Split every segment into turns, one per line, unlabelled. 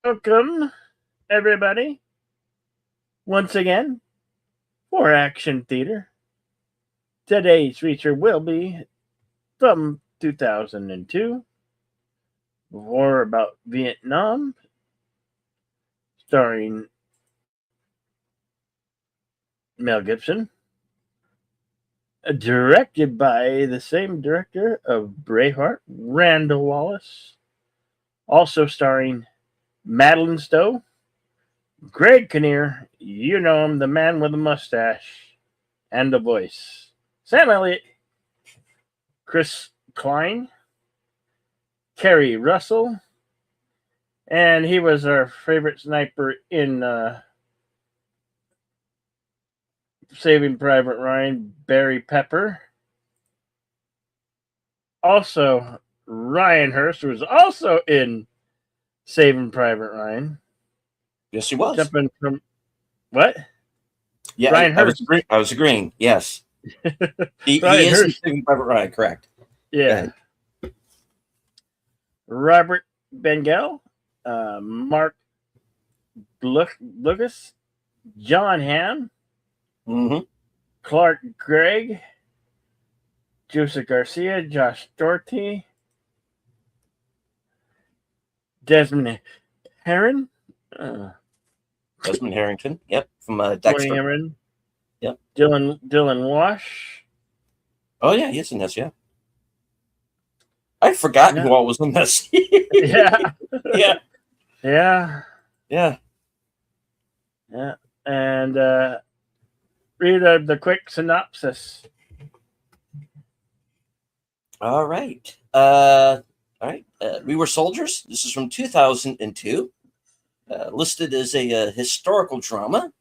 Welcome, everybody, once again for Action Theater. Today's feature will be from 2002, War About Vietnam, starring Mel Gibson, directed by the same director of Braveheart, Randall Wallace, also starring Madeline Stowe, Greg Kinnear, you know him, the man with the mustache and the voice. Sam Elliott, Chris Klein, Kerry Russell, and he was our favorite sniper in Saving Private Ryan, Barry Pepper. Also, Ryan Hurst was also in Saving Private Ryan.
Yes, he was.
Jumping from what?
Yeah,
Ryan Hurst.
I was agreeing. Yes, he
Ryan
is in
Hurst.
Saving Private Ryan. Correct.
Yeah. Robert Bengal, Mark Lucas, John Hamm,
Mm-hmm.
Clark Gregg, Joseph Garcia, Josh Doherty, Desmond Heron,
Desmond Harrington. Yep, from
Tony
Dexter.
Heron,
Yep.
Dylan Wash.
Oh yeah, he's in this. Yeah, I'd forgotten who all was in this.
Yeah.
Yeah.
Yeah.
Yeah.
Yeah. And read the quick synopsis.
All right. We Were Soldiers. This is from 2002. Listed as a historical drama,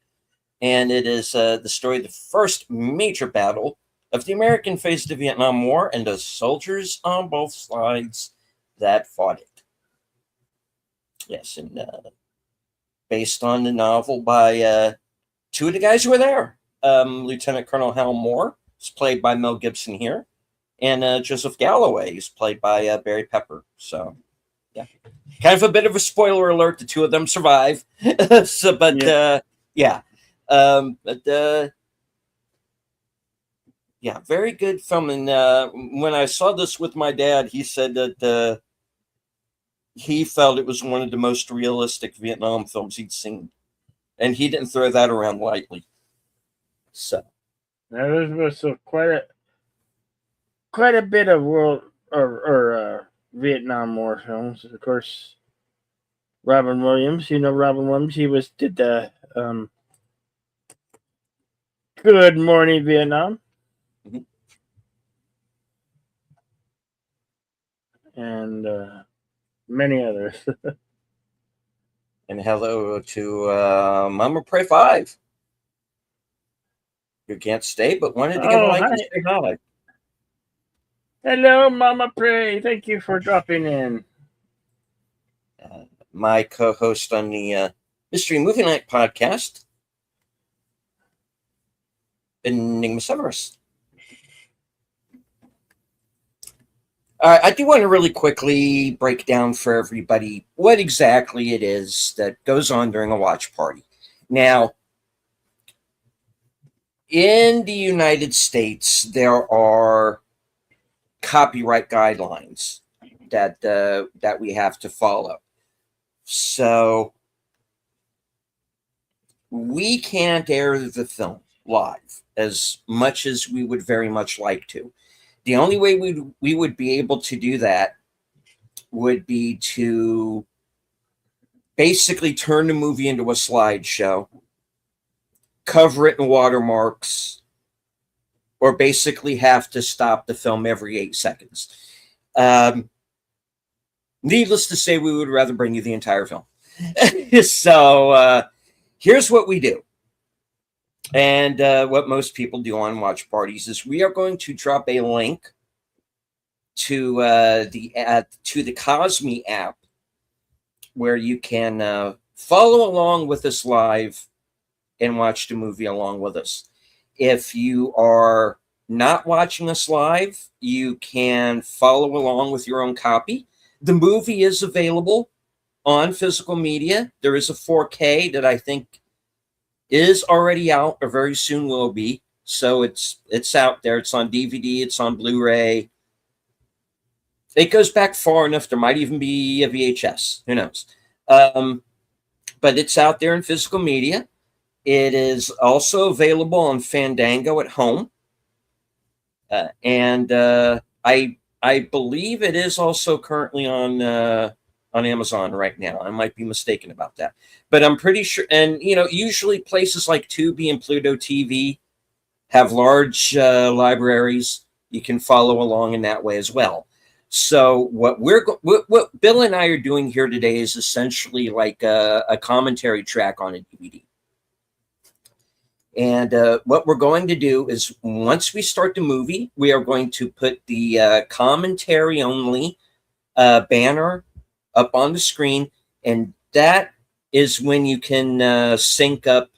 and it is the story of the first major battle of the American phase of the Vietnam War and the soldiers on both sides that fought it. Yes, and based on the novel by two of the guys who were there. Lieutenant Colonel Hal Moore is played by Mel Gibson here, and Joseph Galloway is played by Barry Pepper. So, yeah, kind of a bit of a spoiler alert. The two of them survive. Yeah, very good film. And when I saw this with my dad, he said that he felt it was one of the most realistic Vietnam films he'd seen, and he didn't throw that around lightly. So
there was quite a bit of world or Vietnam War films. Of course, Robin Williams. You know Robin Williams. He did the Good Morning Vietnam.
Mm-hmm.
And many others.
And hello to Mama Pray 5. You can't stay, but wanted to give a like and say hi.
Hello, Mama Pray. Thank you for dropping in.
My co-host on the Mystery Movie Night podcast, Enigma Severus. I do want to really quickly break down for everybody what exactly it is that goes on during a watch party. Now, in the United States, there are copyright guidelines that we have to follow. So we can't air the film live as much as we would very much like to. The only way we would be able to do that would be to basically turn the movie into a slideshow, cover it in watermarks, or basically have to stop the film every 8 seconds. Needless to say, we would rather bring you the entire film. So here's what we do. And what most people do on watch parties is we are going to drop a link to the Cosme app where you can follow along with us live and watch the movie along with us. If you are not watching us live, you can follow along with your own copy. The movie is available on physical media. There is a 4K that I think is already out or very soon will be. So it's out there. It's on DVD. It's on Blu-ray. It goes back far enough. There might even be a VHS. Who knows? Um, but it's out there in physical media. It is also available on Fandango at home, and I believe it is also currently on Amazon right now. I might be mistaken about that, but I'm pretty sure. And usually places like Tubi and Pluto TV have large libraries. You can follow along in that way as well. So what Bill and I are doing here today is essentially like a commentary track on a DVD. And what we're going to do is once we start the movie, we are going to put the commentary only banner up on the screen. And that is when you can sync up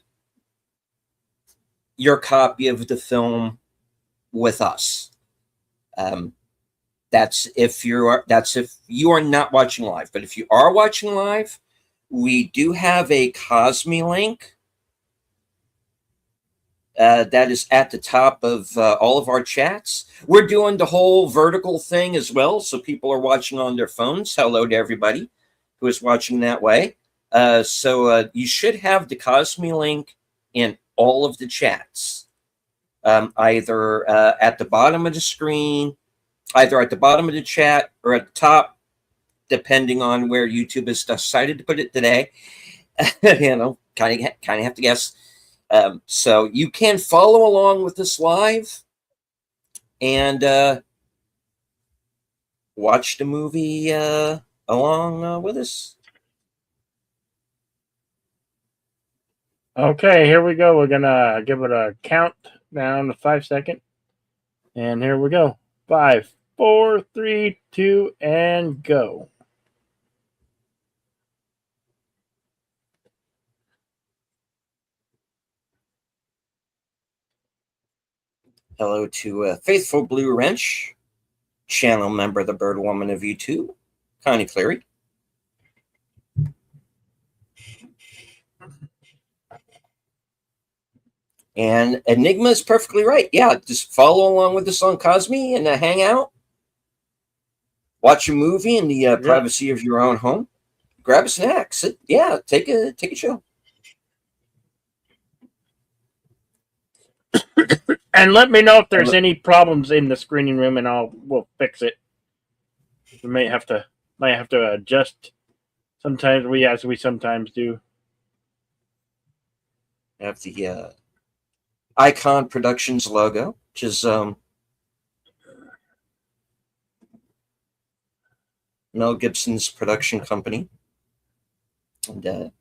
your copy of the film with us. That's if you are not watching live. But if you are watching live, we do have a Cosme link that is at the top of all of our chats. We're doing the whole vertical thing as well, so people are watching on their phones. Hello to everybody who is watching that way. So you should have the Cosme link in all of the chats, either at the bottom of the screen, either at the bottom of the chat or at the top, depending on where YouTube has decided to put it today. Kind of have to guess. So you can follow along with this live and watch the movie along with us.
Okay, here we go. We're gonna give it a count down to 5 seconds. And here we go. 5, 4, 3, 2, and go.
Hello to Faithful Blue Wrench, channel member of the Bird Woman of YouTube, Connie Cleary. And Enigma is perfectly right. Yeah, just follow along with us on Cosme and hang out. Watch a movie in the privacy of your own home. Grab a snack. Sit, take a chill.
And let me know if there's any problems in the screening room, and we'll fix it. We might have to adjust. Sometimes as we sometimes do.
Have the Icon Productions logo, which is Mel Gibson's production company, and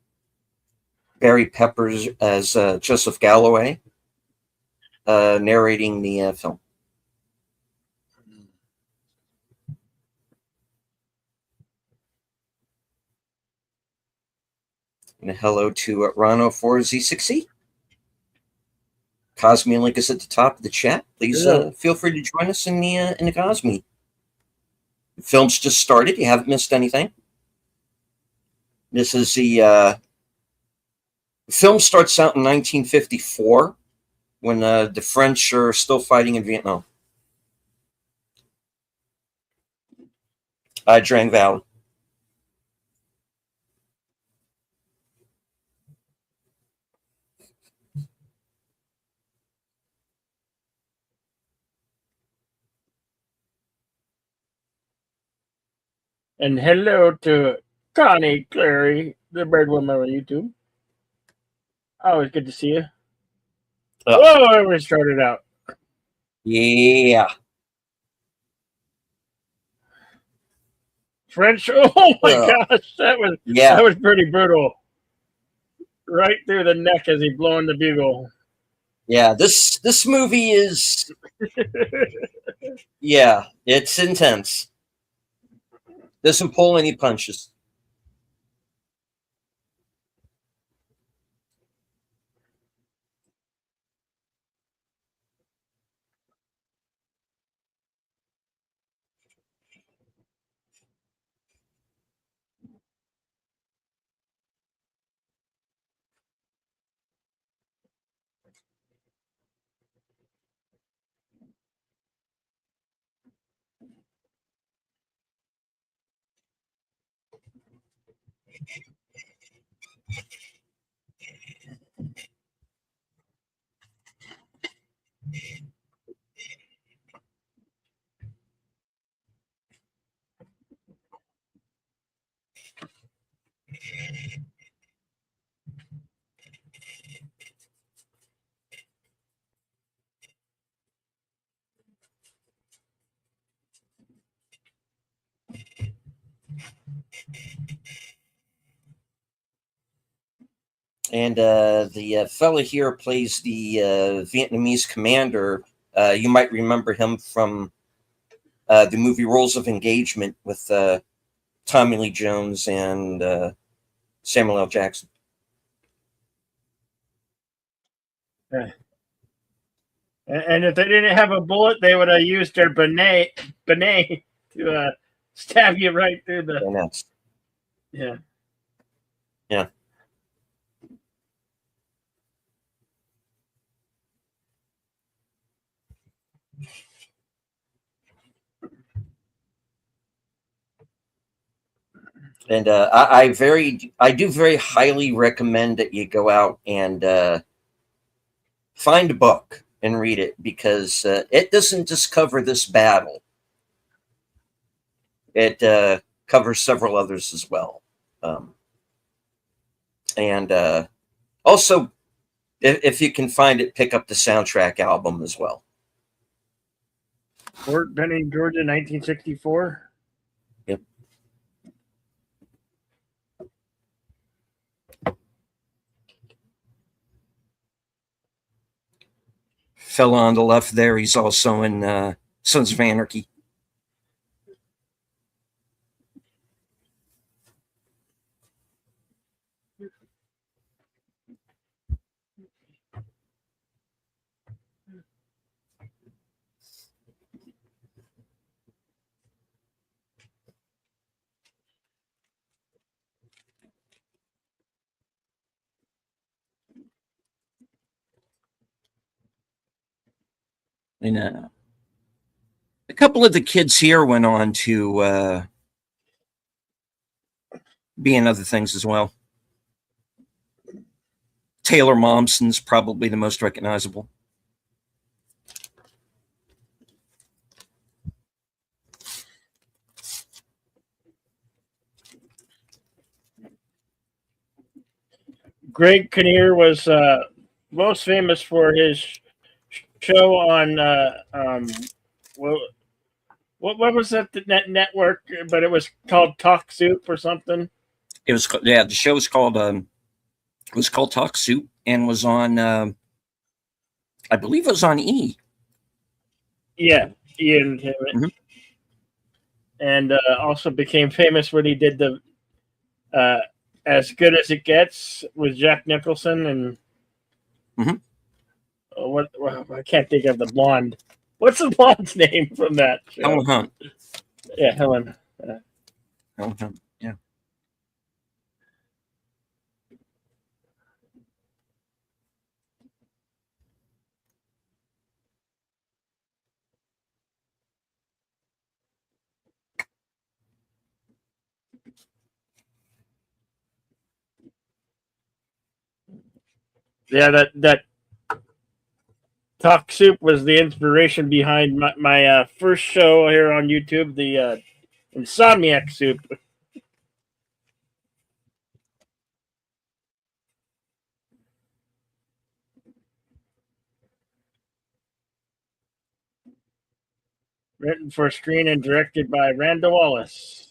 Barry Peppers as Joseph Galloway narrating the film. And hello to Rano4Z6E. Cosme link is at the top of the chat. Please feel free to join us in the Cosme. The film's just started. You haven't missed anything. This is the film starts out in 1954 when the French are still fighting in Vietnam. Drang Valley.
And hello to Connie Clary, the Bird Woman on YouTube. Always good to see you. Whoa, we started out.
Yeah.
French. Oh my gosh, that was pretty brutal. Right through the neck as he blowing the bugle.
Yeah, this movie is yeah, it's intense. Doesn't pull any punches. And the fella here plays the Vietnamese commander. You might remember him from the movie Rules of Engagement with Tommy Lee Jones and Samuel L. Jackson.
And if they didn't have a bullet, they would have used their benet to stab you right through the.
And that's,
Yeah.
yeah. And I do very highly recommend that you go out and find a book and read it, because it doesn't just cover this battle. It covers several others as well. And also, if you can find it, pick up the soundtrack album as well.
Fort Benning, Georgia, 1964.
Yep. Fella on the left there, he's also in Sons of Anarchy. And a couple of the kids here went on to be in other things as well. Taylor Momsen's probably the most recognizable.
Greg Kinnear was most famous for his show on what was that, the network? But it was called Talk Soup or something.
It was, yeah. The show was called Talk Soup, and was on I believe it was on E.
Yeah, Ian. Mm-hmm. And also became famous when he did the As Good as It Gets with Jack Nicholson and what I can't think of the blonde. What's the blonde's name from that show?
Helen Hunt.
Yeah, Helen.
Helen Hunt. Yeah.
Yeah, that Talk Soup was the inspiration behind my first show here on YouTube, the Insomniac Soup. Written for screen and directed by Randall Wallace.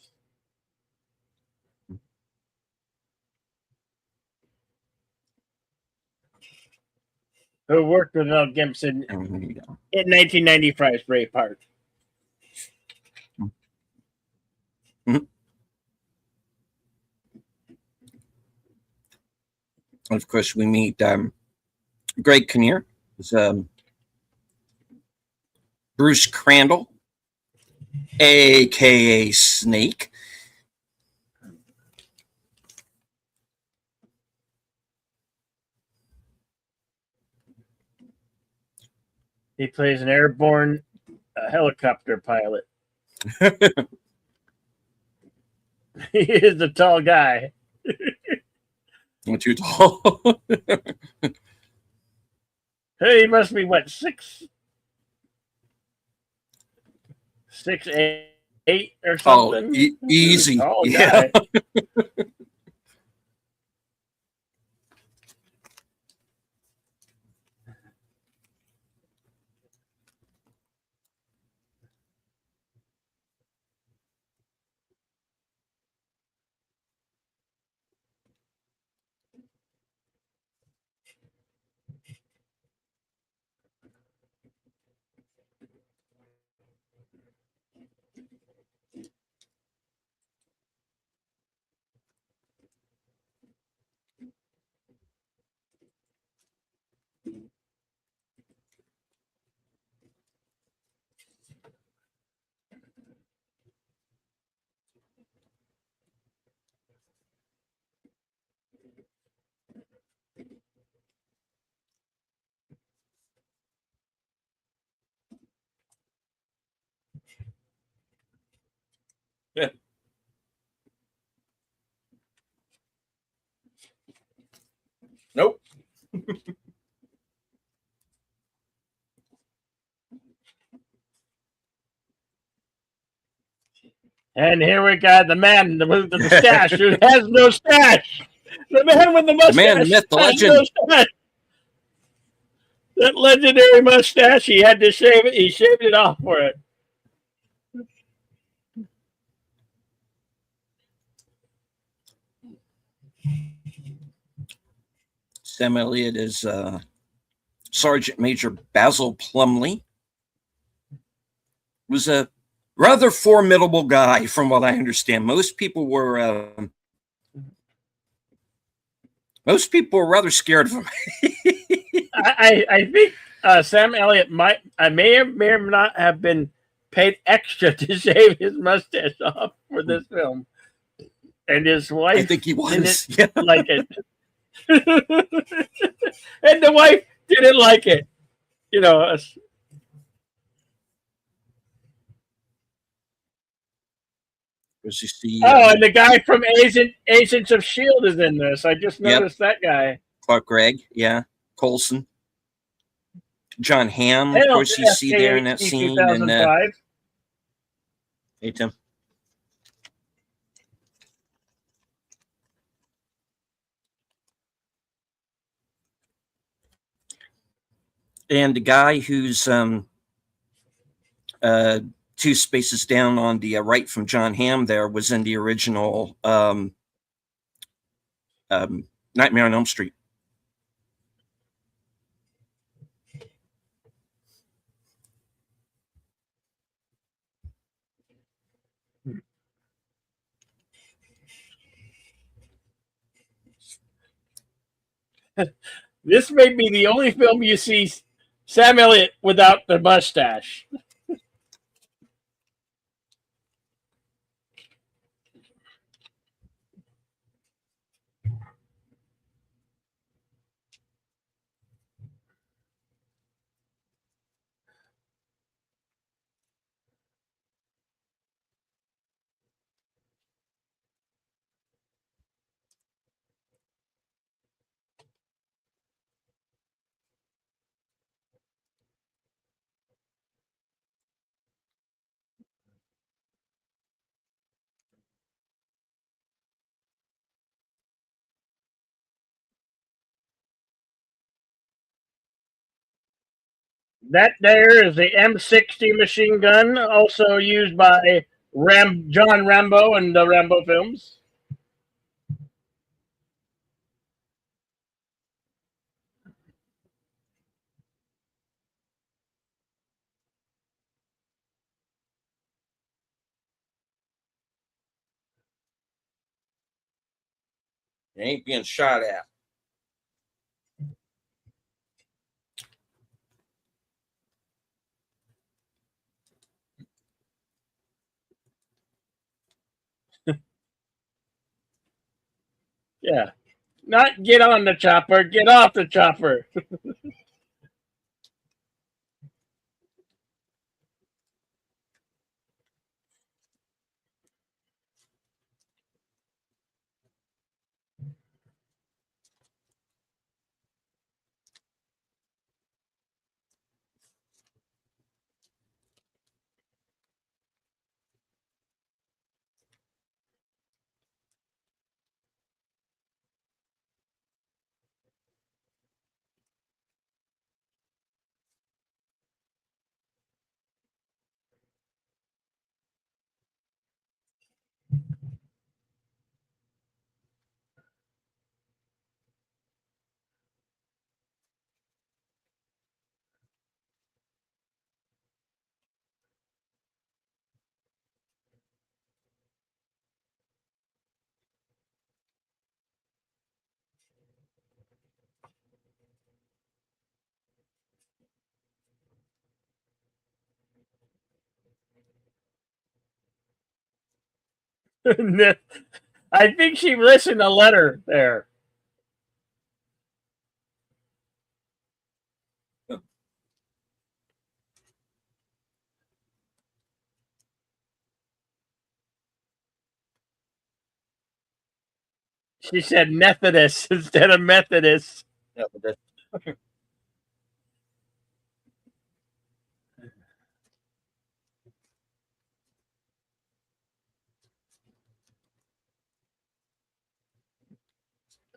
Who worked with Mel Gibson in 1995's Braveheart.
Mm-hmm. Of course, we meet Greg Kinnear, who's Bruce Crandall, a.k.a. Snake.
He plays an airborne helicopter pilot. He is a tall guy.
I'm too tall.
Hey, he must be what, 6'8" or
Oh,
something.
easy.
Tall
Yeah.
guy.
Nope.
And here we got the man with the stash who has no stash. The man with the
The man, the
mustache
myth, the
has no
legend.
stash. That legendary mustache, he had to shave it. He shaved it off for it.
Sam Elliott is Sergeant Major Basil Plumley. Was a rather formidable guy, from what I understand. Most people were rather scared of him.
I think Sam Elliott may or not have been paid extra to shave his mustache off for this film, and his
I
wife
think he
didn't
was. Yeah.
like it, and the wife didn't like it. You know.
Was you see
Oh, and the guy from Agents of Shield is in this. I just
Yep,
noticed that guy.
Clark Gregg. Yeah, Colson. John Hamm, of
Hail
course,
to
you see there in that
SKHD
scene. And
2005.
hey, Tim. And the guy who's uh, two spaces down on the right from John Hamm there was in the original um, Nightmare on Elm Street.
This may be the only film you see Sam Elliott without the mustache. That there is the M60 machine gun, also used by John Rambo in the Rambo films.
He ain't being shot at.
Yeah. Not get on the chopper, get off the chopper. I think she listened a letter there. She said Methodist instead of Methodist.
Yeah, but that-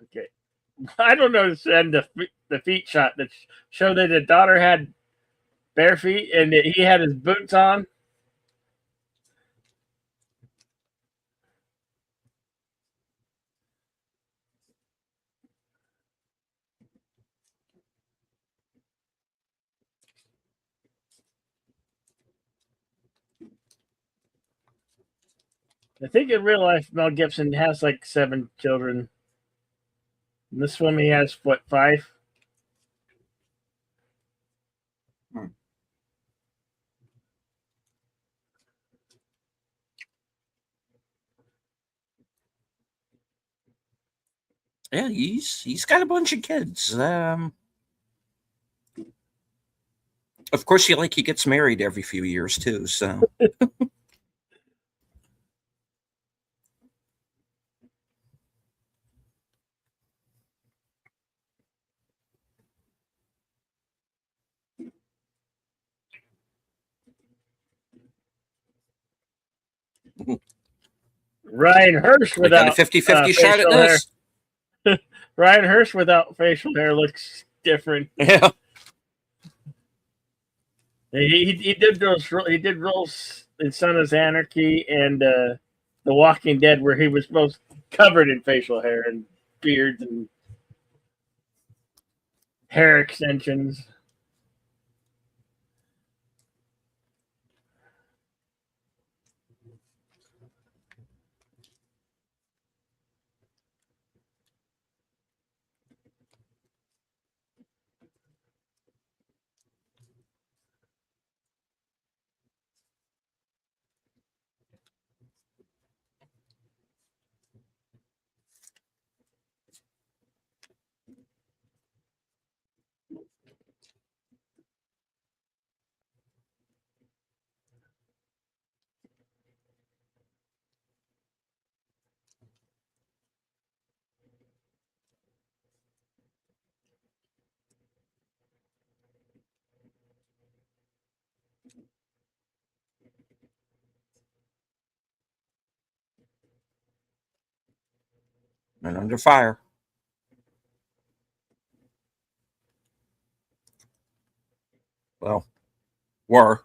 Okay. I don't understand the feet shot that showed that the daughter had bare feet and that he had his boots on. I think in real life, Mel Gibson has like 7 children. In this one, he has what, 5?
Hmm. Yeah, he's got a bunch of kids. Of course, he gets married every few years too. So
Ryan Hurst
I got a
without
50-50 shot at
facial hair.
this.
Ryan Hurst without facial hair looks different.
Yeah.
He did those. He did roles in Son of Anarchy and The Walking Dead, where he was both covered in facial hair and beards and hair extensions.
And under fire. Well, were.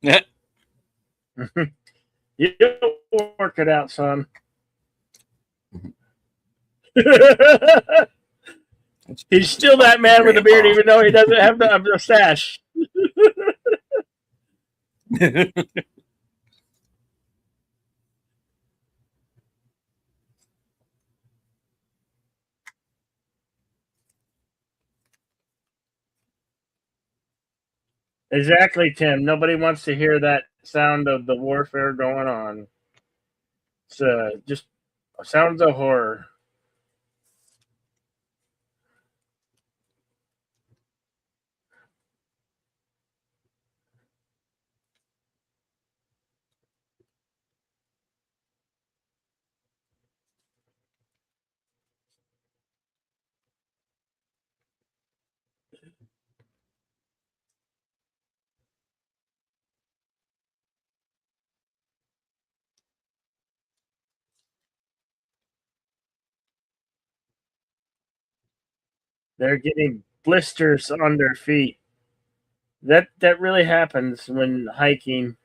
Yeah.
You work it out, son. He's still that man with a beard,
Grandpa.
even though he doesn't have the mustache. Exactly, Tim. Nobody wants to hear that sound of the warfare going on. It's just sounds of horror. They're getting blisters on their feet. That really happens when hiking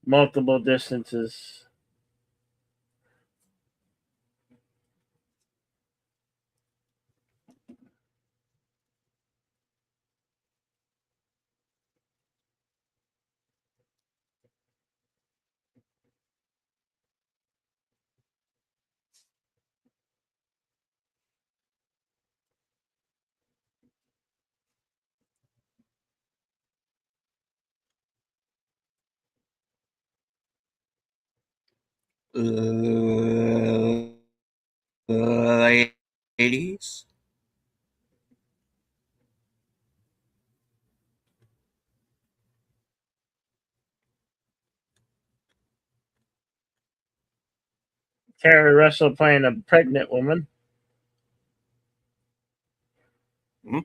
multiple distances.
Ladies.
Carrie Russell playing a pregnant woman.
Hmm?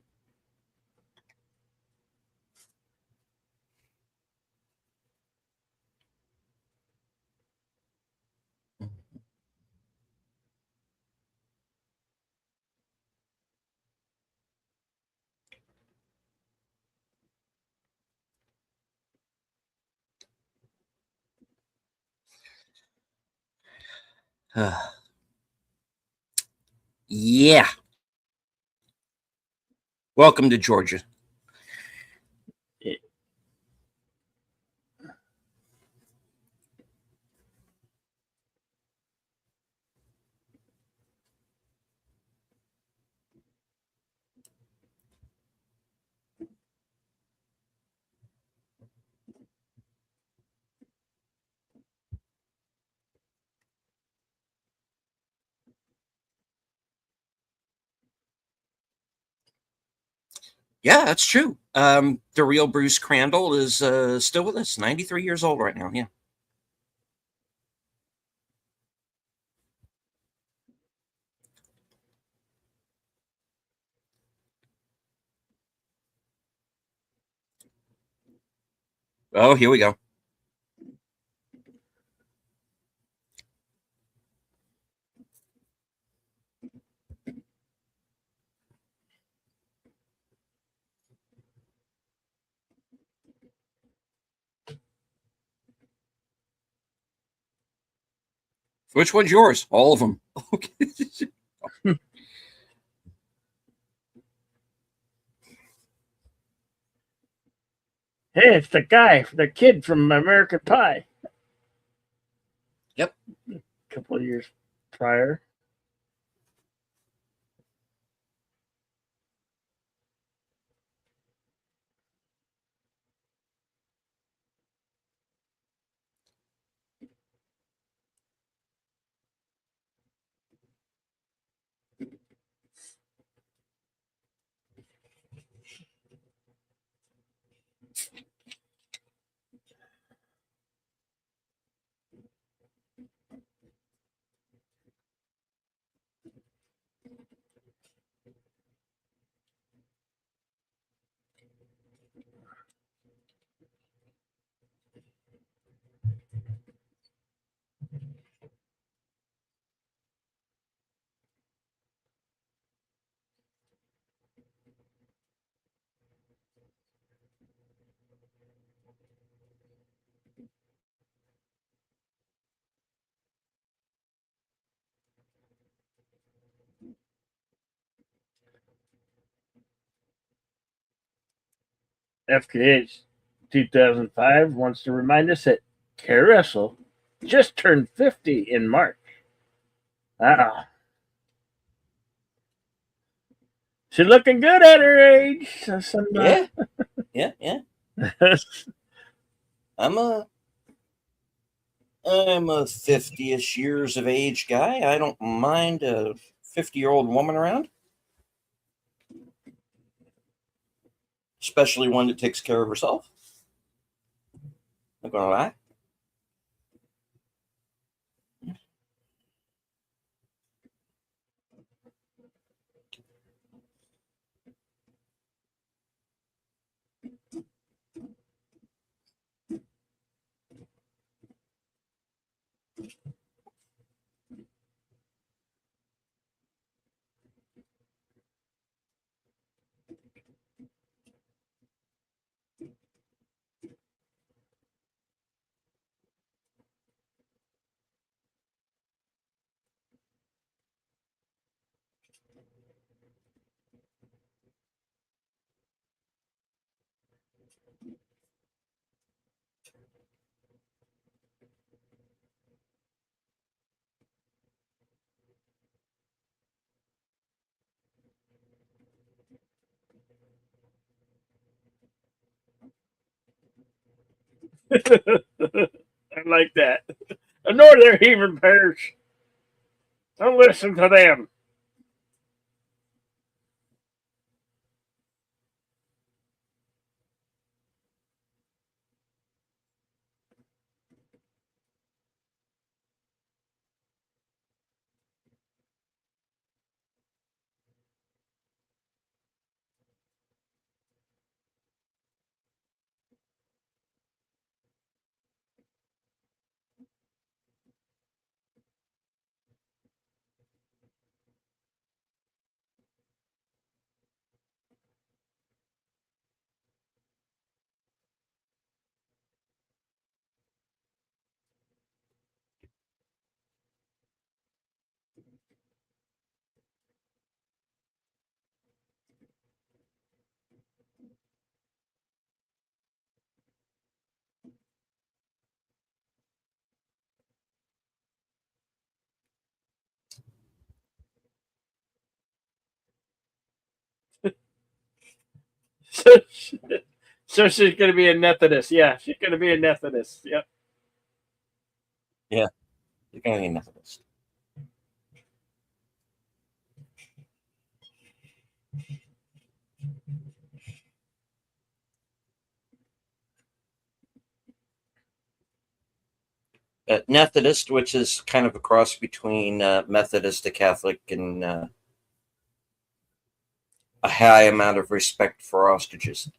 Yeah. Welcome to Georgia. Yeah, that's true. The real Bruce Crandall is still with us, 93 years old right now. Yeah. Oh, here we go. Which one's yours? All of them. Okay.
Hey, it's the kid from American Pie.
Yep.
A couple of years prior. FKH 2005 wants to remind us that Carrie Russell just turned 50 in March. Ah, she's looking good at her age.
Yeah. Yeah. I'm a 50ish years of age guy. I don't mind a 50-year-old woman around, especially one that takes care of herself. Not gonna lie.
I like that. A northern heathen parish. Don't listen to them. So, so she's going to be a Methodist. Yeah, she's going to be a Methodist. Yep.
Yeah, you're going to be a Methodist. Methodist, which is kind of a cross between Methodist, a Catholic, and a high amount of respect for ostriches.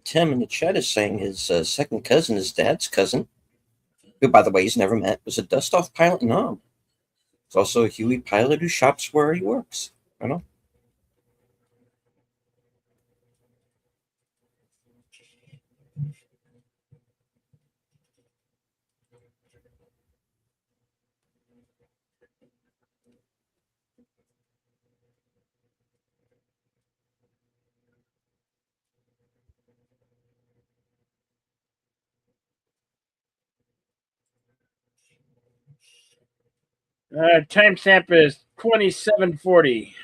Tim in the chat is saying his second cousin, his dad's cousin, who, by the way, he's never met, was a dust-off pilot in Nam. He's also a Huey pilot who shops where he works. I know.
Timestamp is 2740.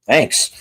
Thanks.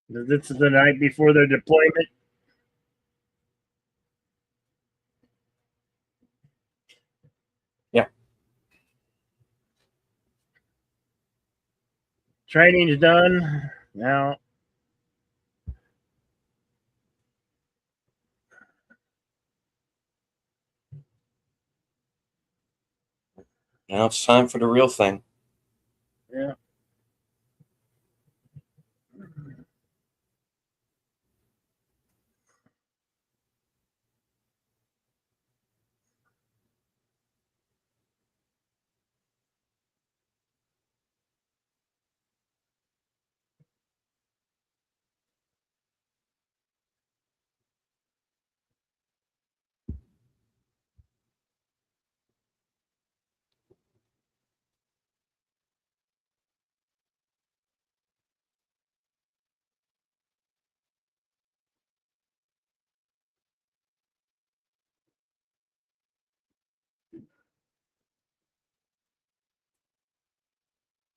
This is the night before their deployment.
Yeah.
Training's done. Now
Now it's time for the real thing.
yeah.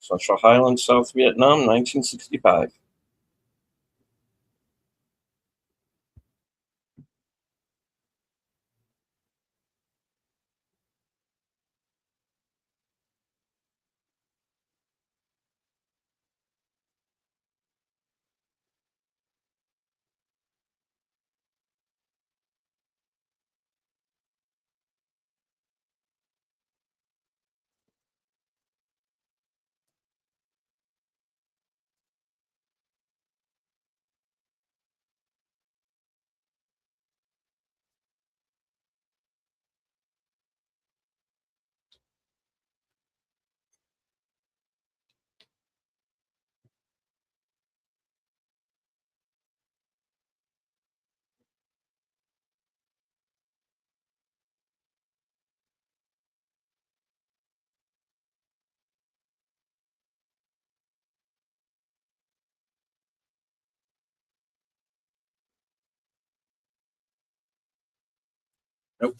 Central Highlands, South Vietnam, 1965. Nope.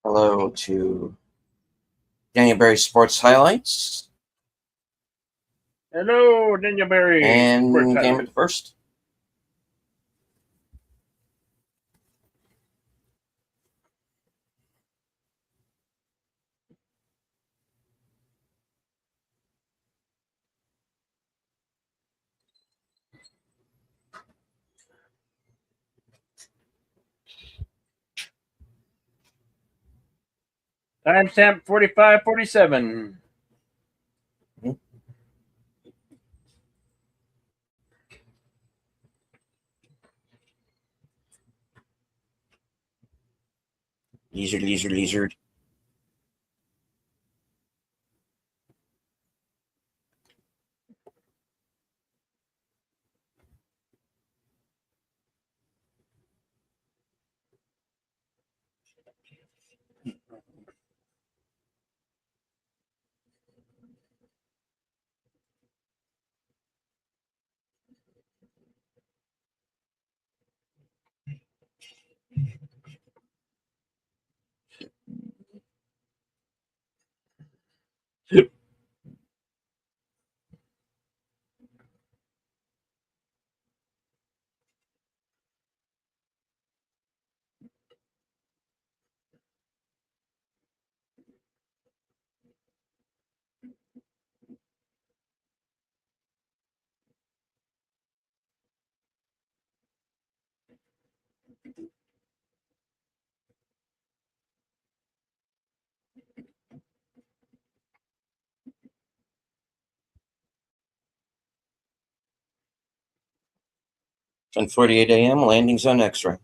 Hello to Daniel Berry Sports Highlights.
Hello, Dingaberry.
And Gambit first.
Timestamp 45:47.
Lizard. Ten 48 a.m. Landings on X-ray.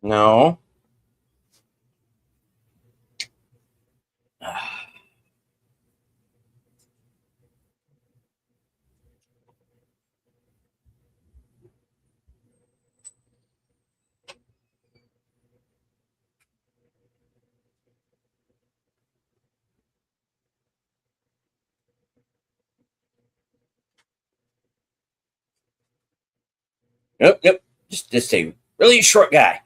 No. Yep. Just a really short guy.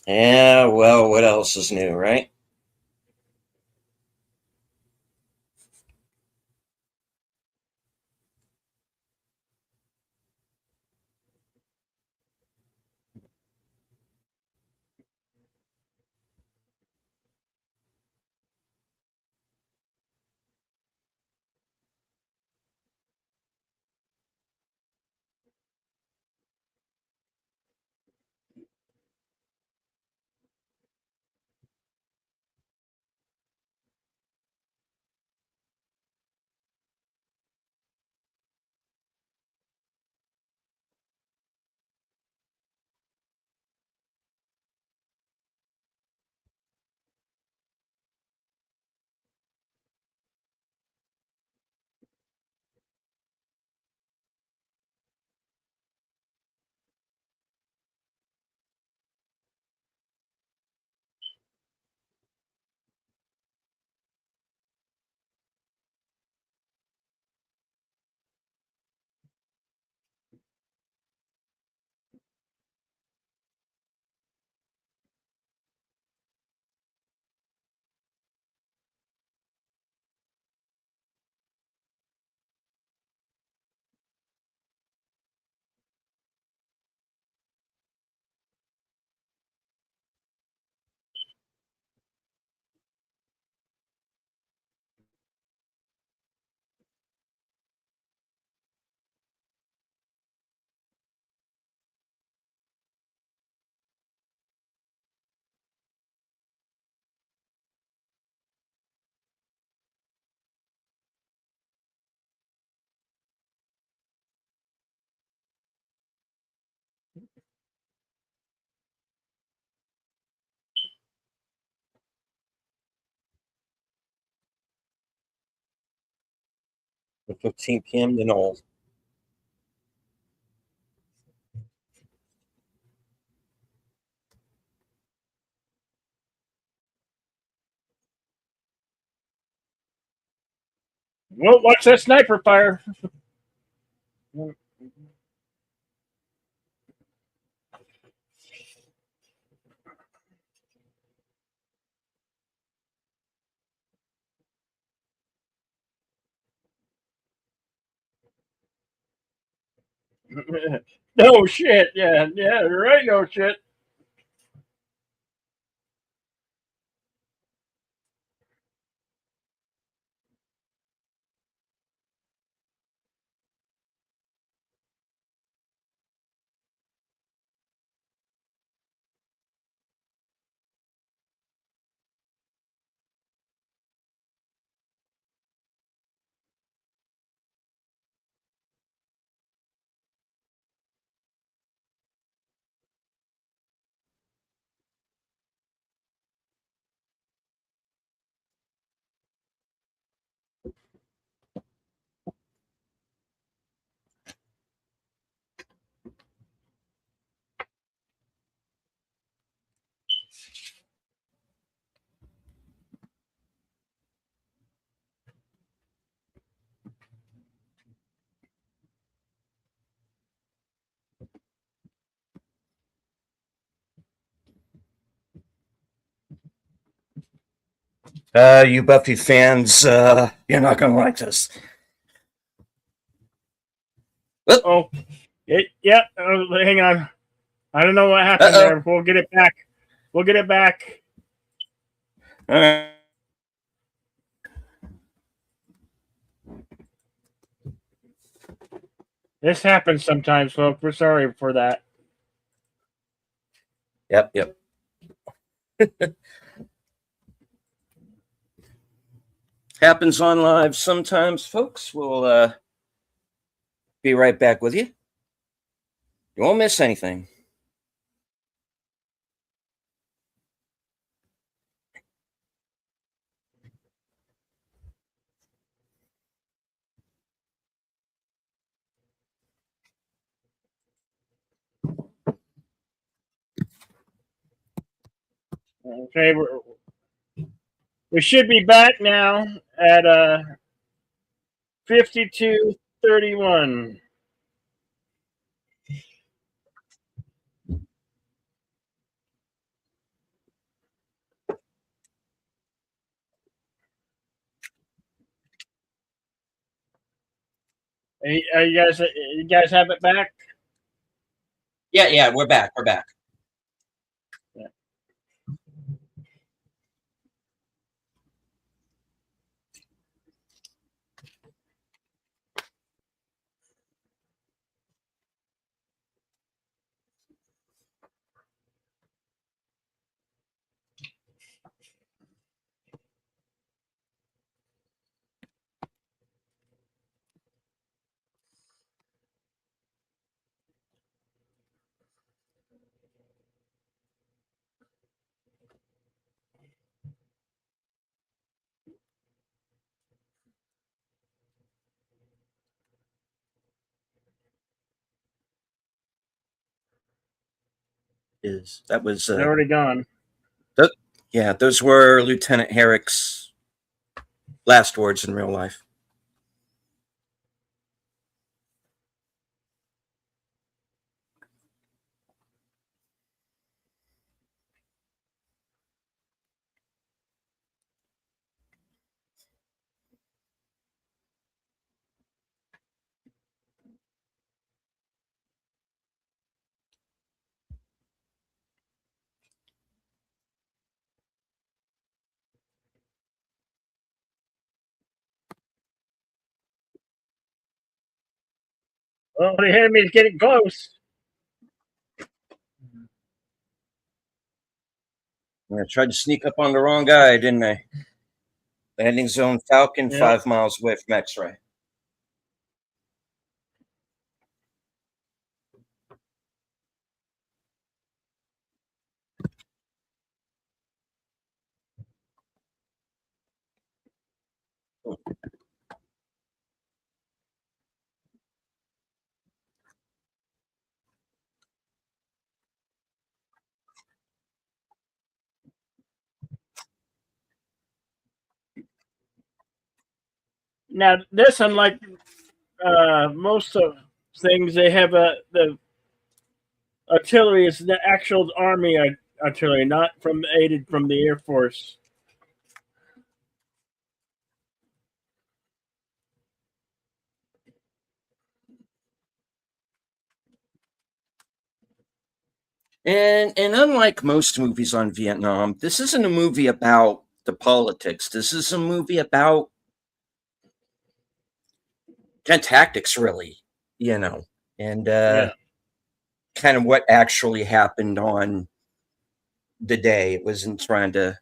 Yeah, well, what else is new, right? At 15 p.m. to Knoll.
Well, watch that sniper fire. No shit. Yeah, yeah, right. No shit.
You Buffy fans, you're not gonna like this. Uh
Oh, yeah. Hang on. I don't know what happened
oh.
there. We'll get it back. We'll get it back.
All right.
This happens sometimes, folks. We're sorry for that.
Yep, yep. Happens on live sometimes, folks. We'll be right back with you. You won't miss anything.
Okay, we should be back now at 52:31. You guys have it back?
Yeah, yeah, we're back. We're back.
Yeah.
Is that was
They're already gone.
th- yeah, those were Lieutenant Herrick's last words in real life.
Oh, the enemy's getting close.
I tried to sneak up on the wrong guy, didn't I? Landing zone Falcon,
Yeah.
5 miles away from X-ray.
Now, this, unlike most of things, they have the artillery is the actual army artillery, not from aided from the Air Force.
And unlike most movies on Vietnam, this isn't a movie about the politics. This is a movie about kind of tactics, really, you know, and
Yeah.
kind of what actually happened on the day. It wasn't trying to.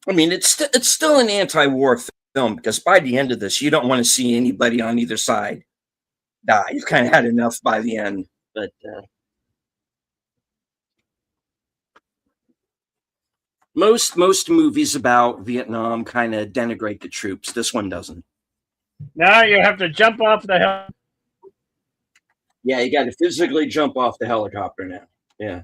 I mean, it's still an anti-war film because by the end of this, you don't want to see anybody on either side die. You've kind of had enough by the end. But most movies about Vietnam kind of denigrate the troops. This one doesn't.
Now you have to jump off the hill.
Yeah, you got to physically jump off the helicopter now. Yeah.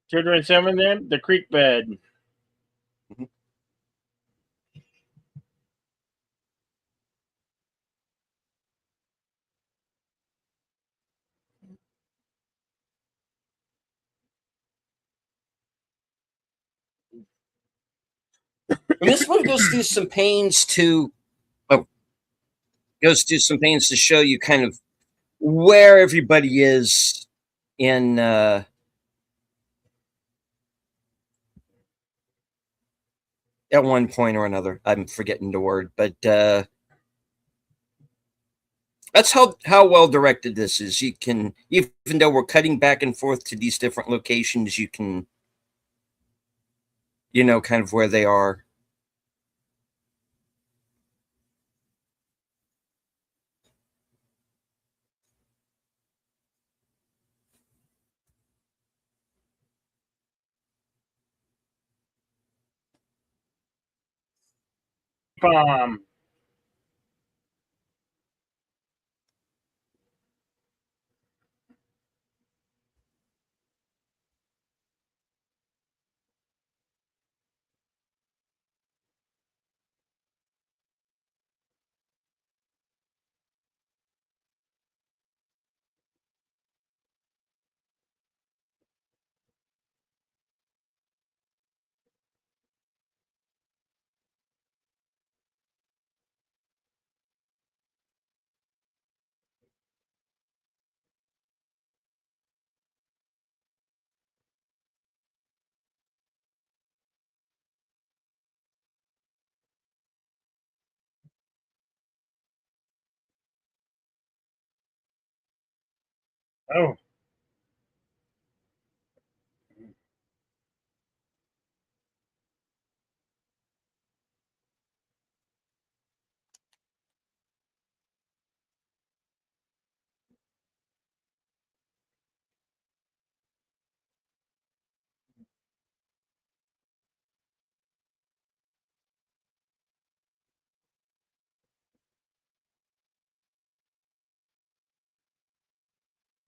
Children seven them the creek bed.
And this one goes through some pains to oh, goes through some pains to show you kind of where everybody is in at one point or another. I'm forgetting the word, but that's how well directed this is. You can, even though we're cutting back and forth to these different locations, you can, kind of where they are.
Bomb. Oh.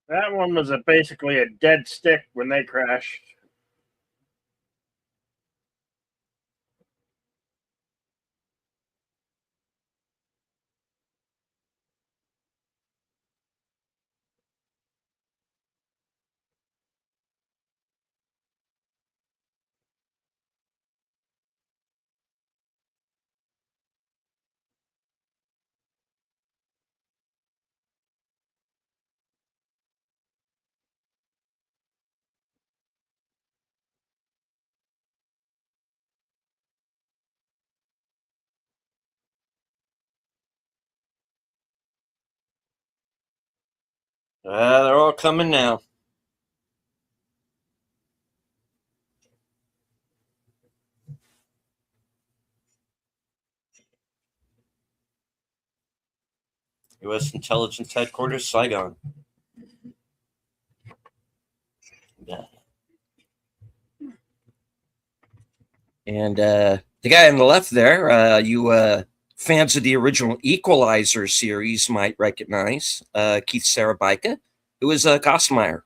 That one was basically a dead stick when they crashed.
They're all coming now. U.S. Intelligence Headquarters, Saigon. Yeah. And the guy on the left there, you fans of the original Equalizer series might recognize Keith Sarabika, who is Gosmeyer.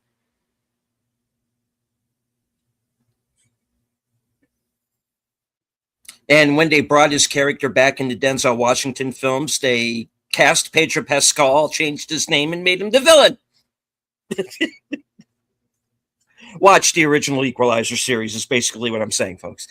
And when they brought his character back into Denzel Washington films, they cast Pedro Pascal, changed his name, and made him the villain. Watch the original Equalizer series is basically what I'm saying, folks.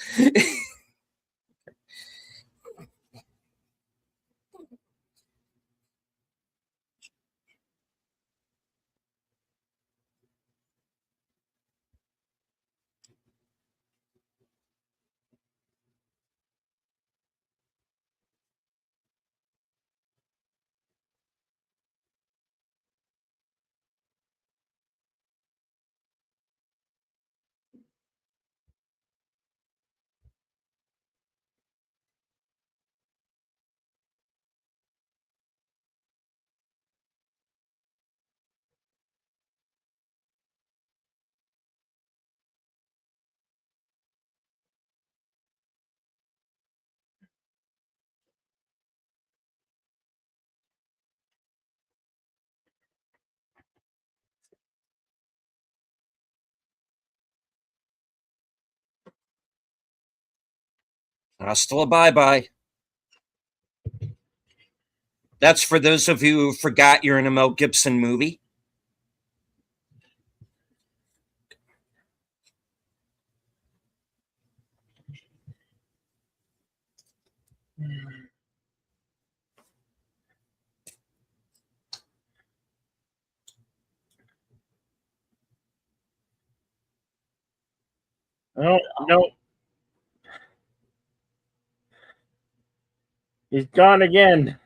Hasta la bye-bye. That's for those of you who forgot you're in a Mel Gibson movie.
Oh, no. He's gone again.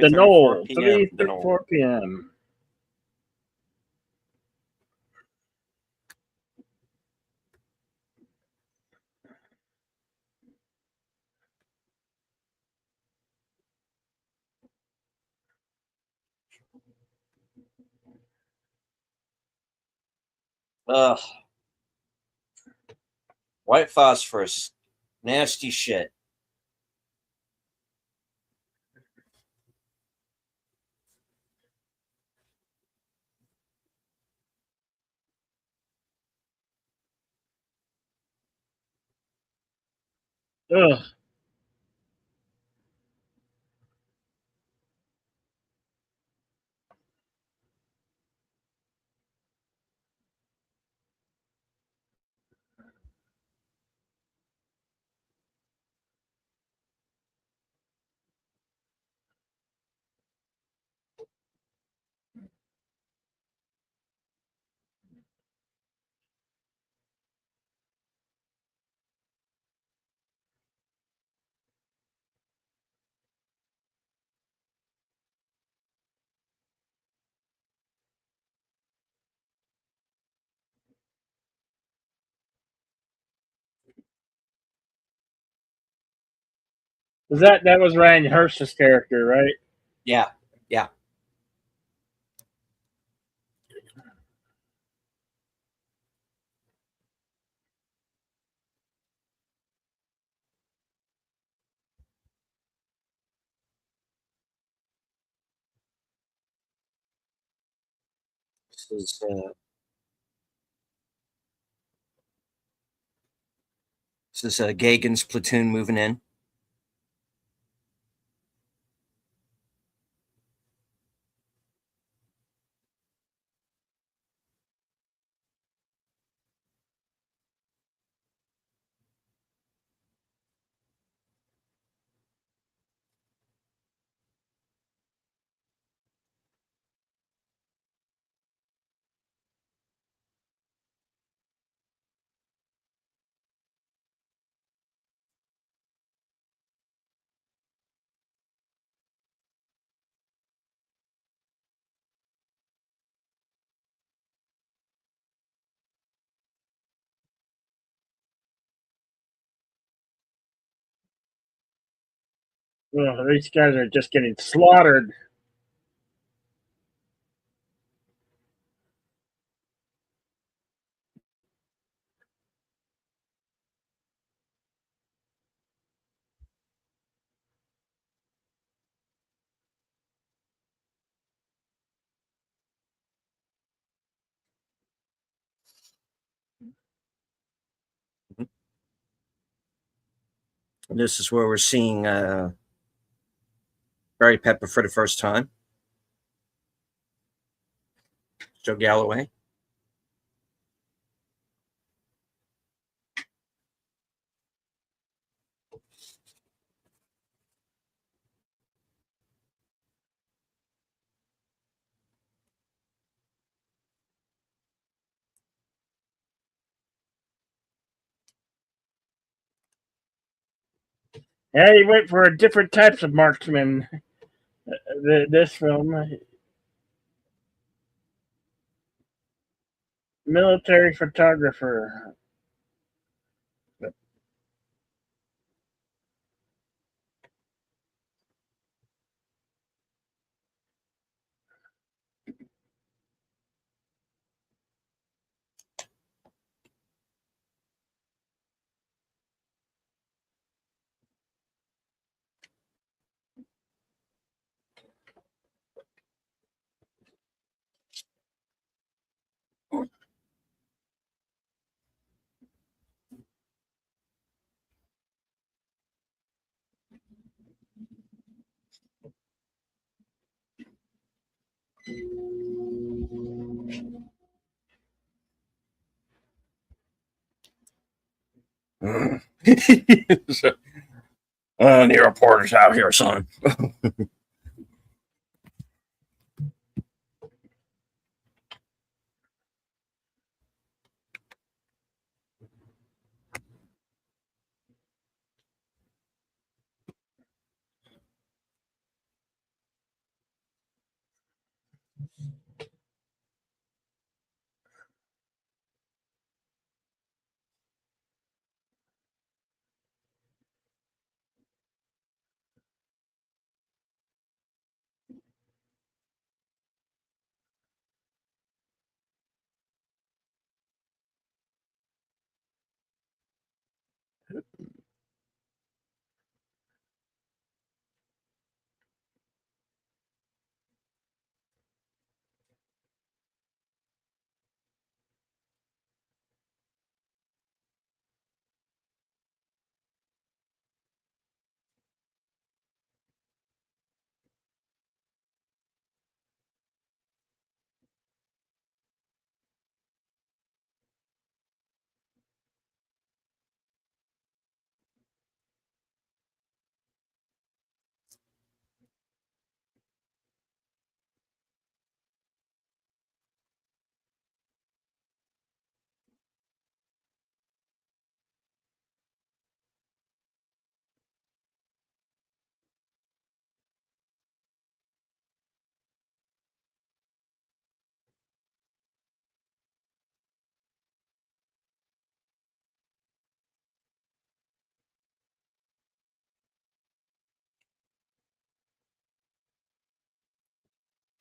The
3:34
Knoll,
p.m. The Knoll.
3:34 p.m.
Ugh. White phosphorus. Nasty shit.
Ugh. Was that was Ryan Hirsch's character, right?
Yeah, yeah. This is Gagan's platoon moving in.
Oh, these guys are just getting slaughtered.
This is where we're seeing Barry Pepper for the first time. Joe Galloway.
Yeah, he went for different types of marksmen. This film, military photographer.
So, the reporter's out here, son.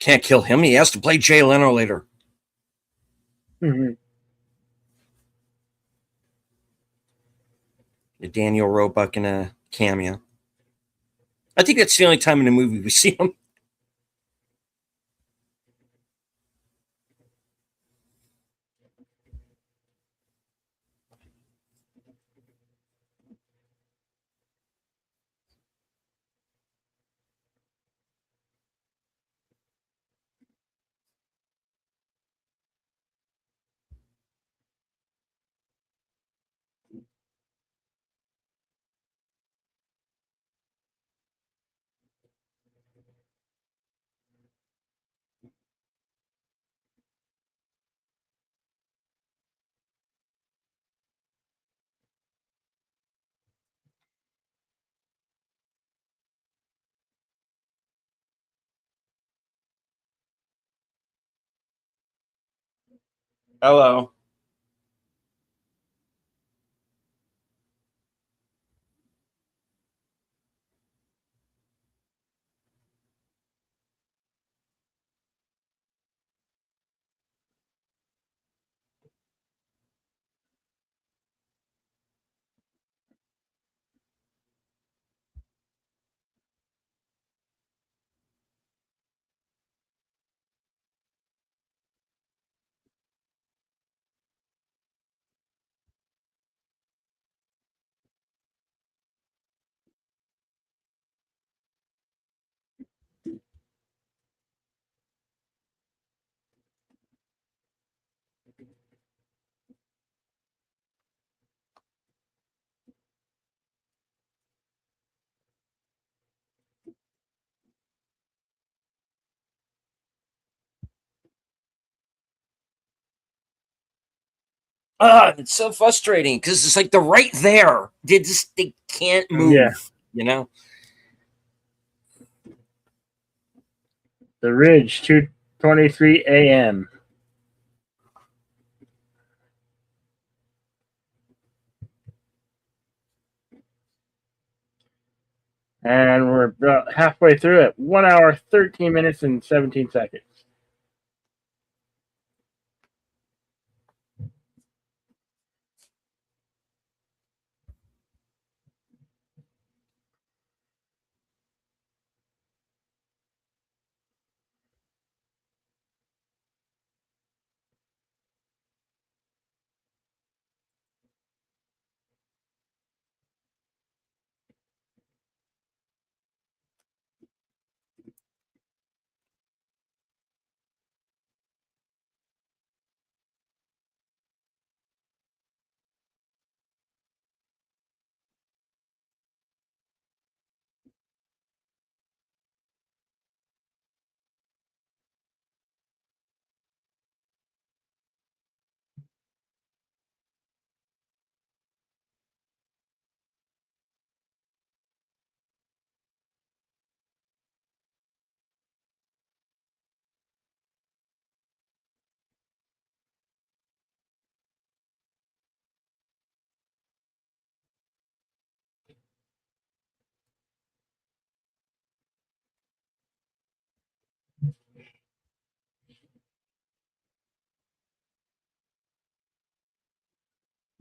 Can't kill him. He has to play Jay Leno later.
Mhm.
Daniel Roebuck in a cameo. I think that's the only time in the movie we see him. Hello. It's so frustrating because it's like they're right there. They can't
Yeah,
move. You know.
the Ridge, 2:23 a.m. And we're about halfway through it. 1 hour, 13 minutes, and 17 seconds.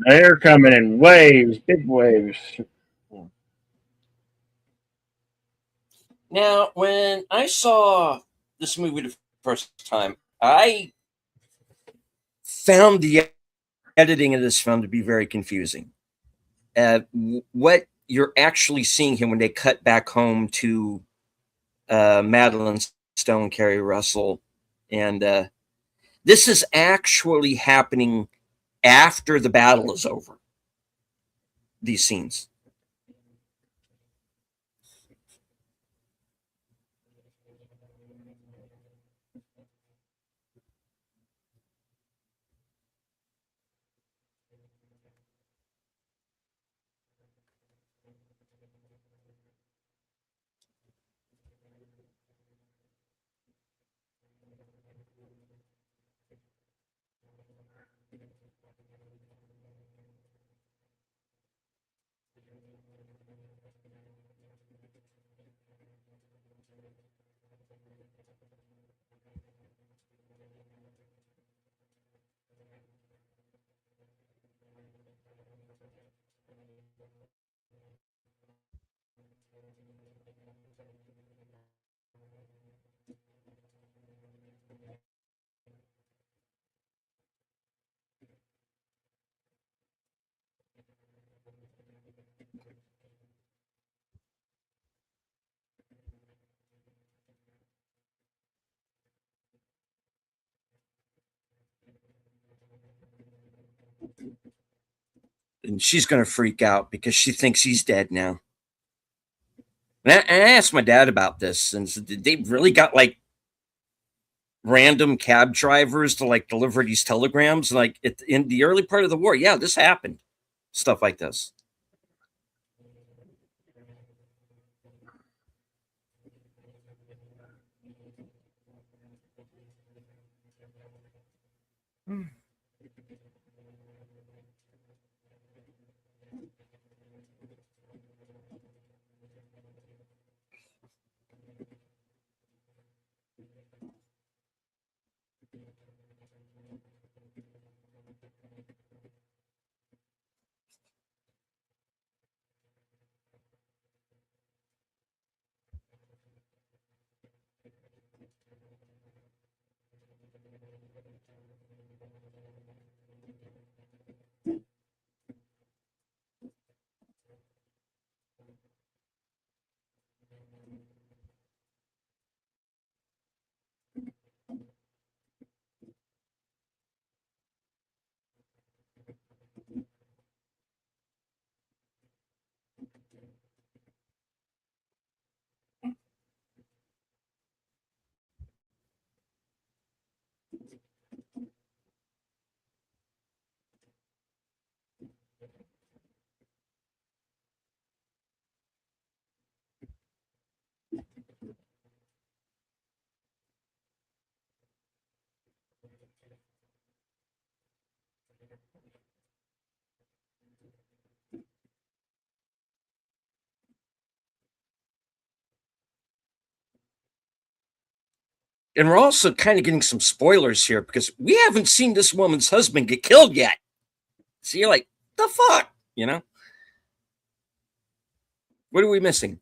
They're coming in waves, big waves.
Now, when I saw this movie the first time, I found the editing of this film to be very confusing. What you're actually seeing here when they cut back home to Madeline Stone, Carrie Russell, and this is actually happening after the battle is over. These scenes. And she's going to freak out because she thinks he's dead now. And I asked my dad about this, and said, did they really got like random cab drivers to like deliver these telegrams? And like in the early part of the war, yeah, this happened. Stuff like this. And we're also kind of getting some spoilers here because we haven't seen this woman's husband get killed yet. So you're like, the fuck? You know? What are we missing?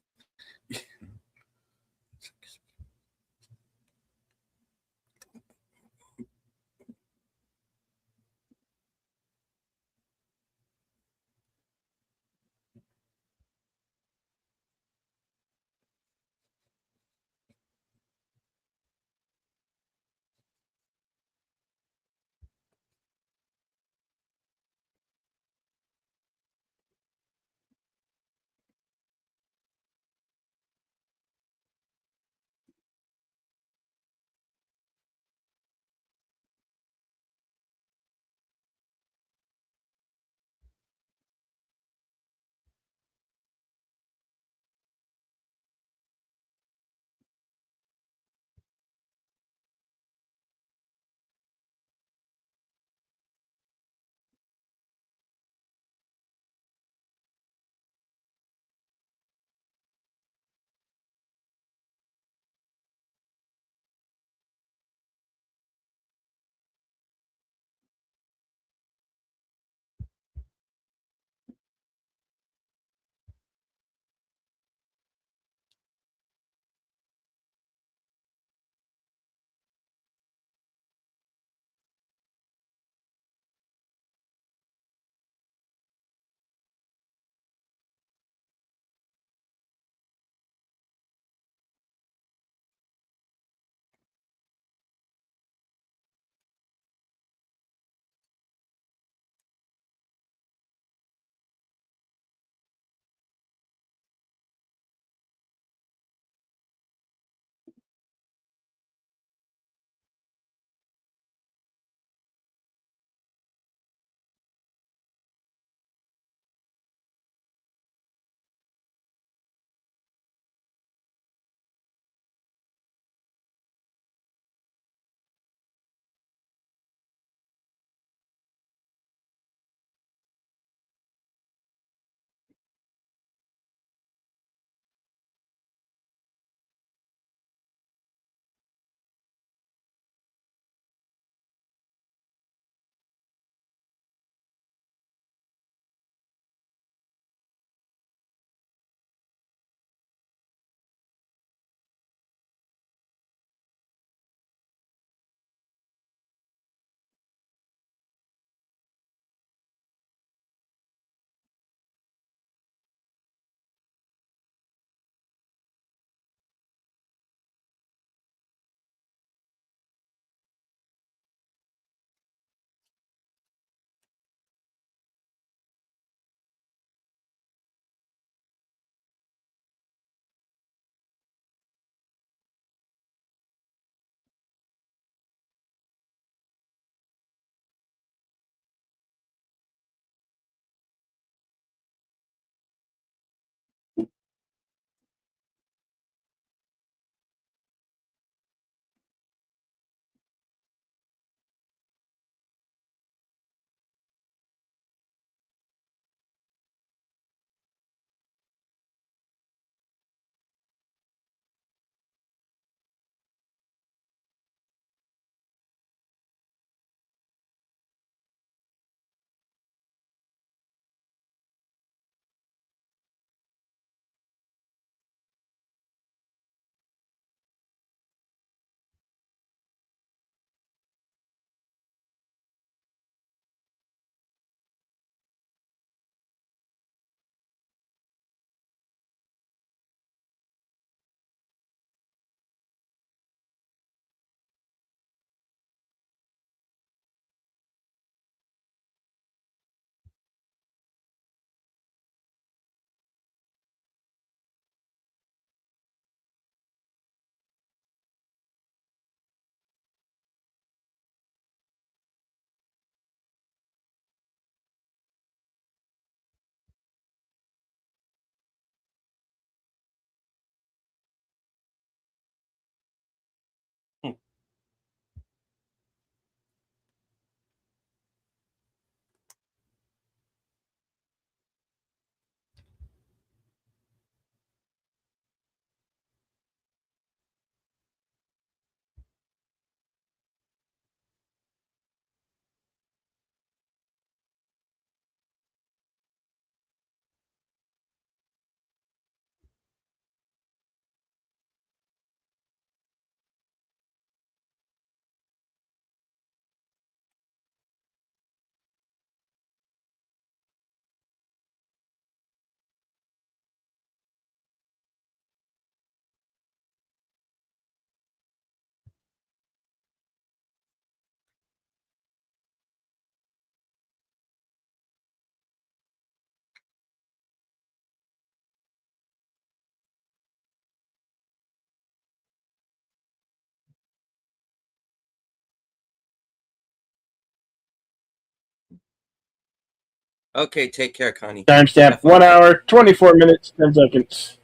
Okay, take care, Connie.
Timestamp
Have fun.
1 hour, 24 minutes, 10 seconds.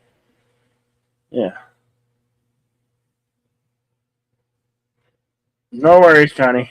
Yeah. No worries, Connie.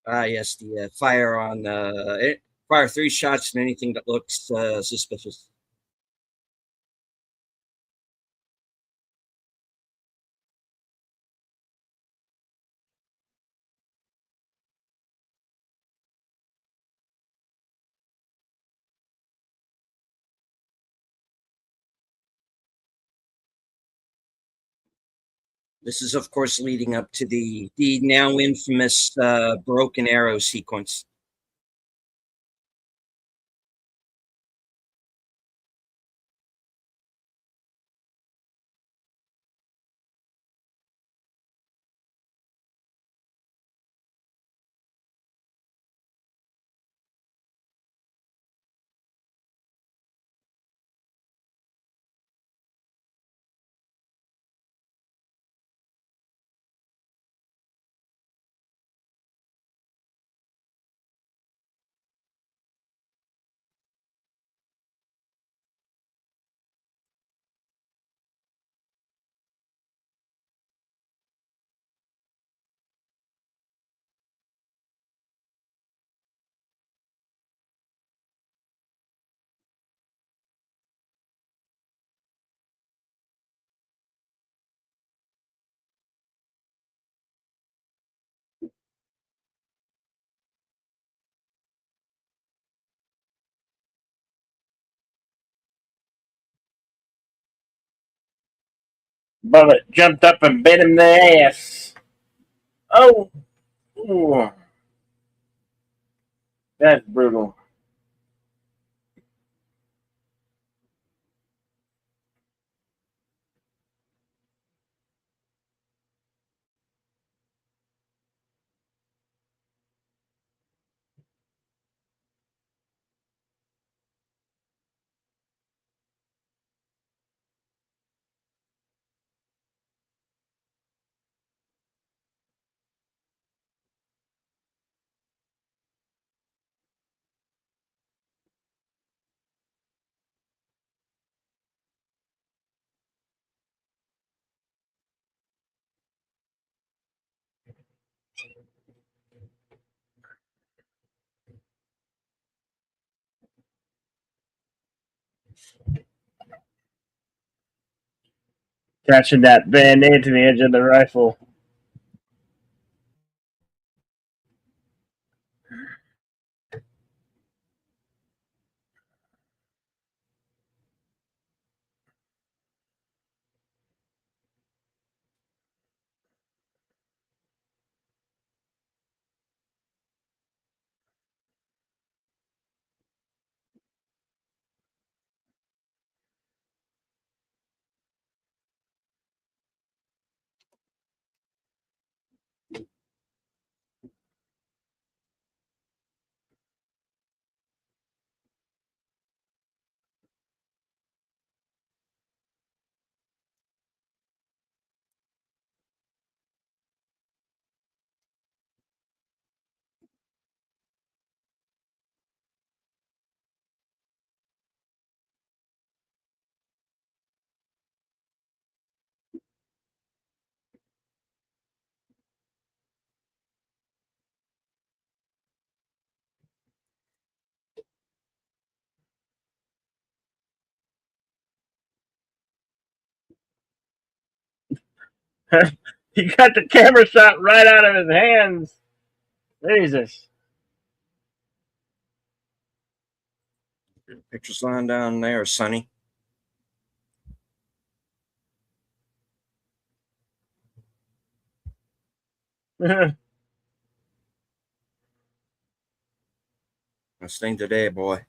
Yes, the fire on fire 3 shots and anything that looks suspicious. This is, of course, leading up to the now infamous broken arrow sequence.
Bullet jumped up and bit him in the ass. Oh, ooh, that's brutal. Catching that band-aid to the edge of the rifle. He got the camera shot right out of his hands. Jesus.
Pictures lying down there, Sonny. Best thing today, boy.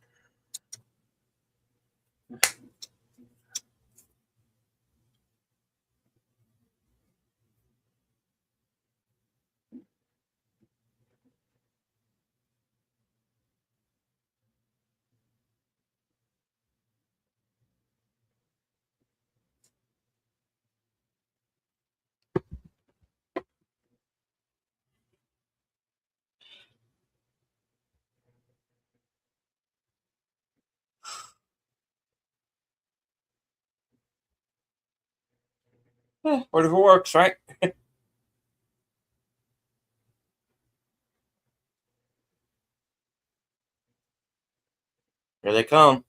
Whatever works, right? Here they come.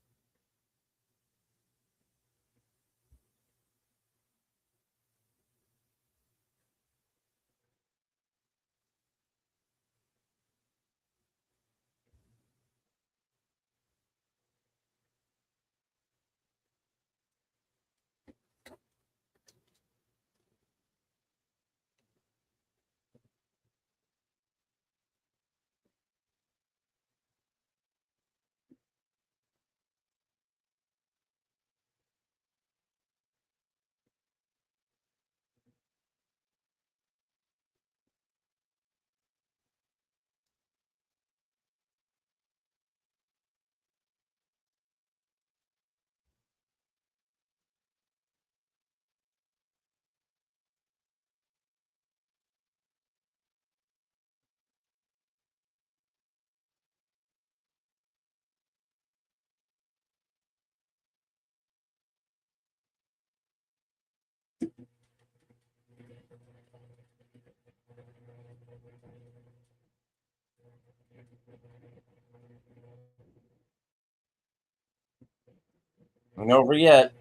Ain't over yet.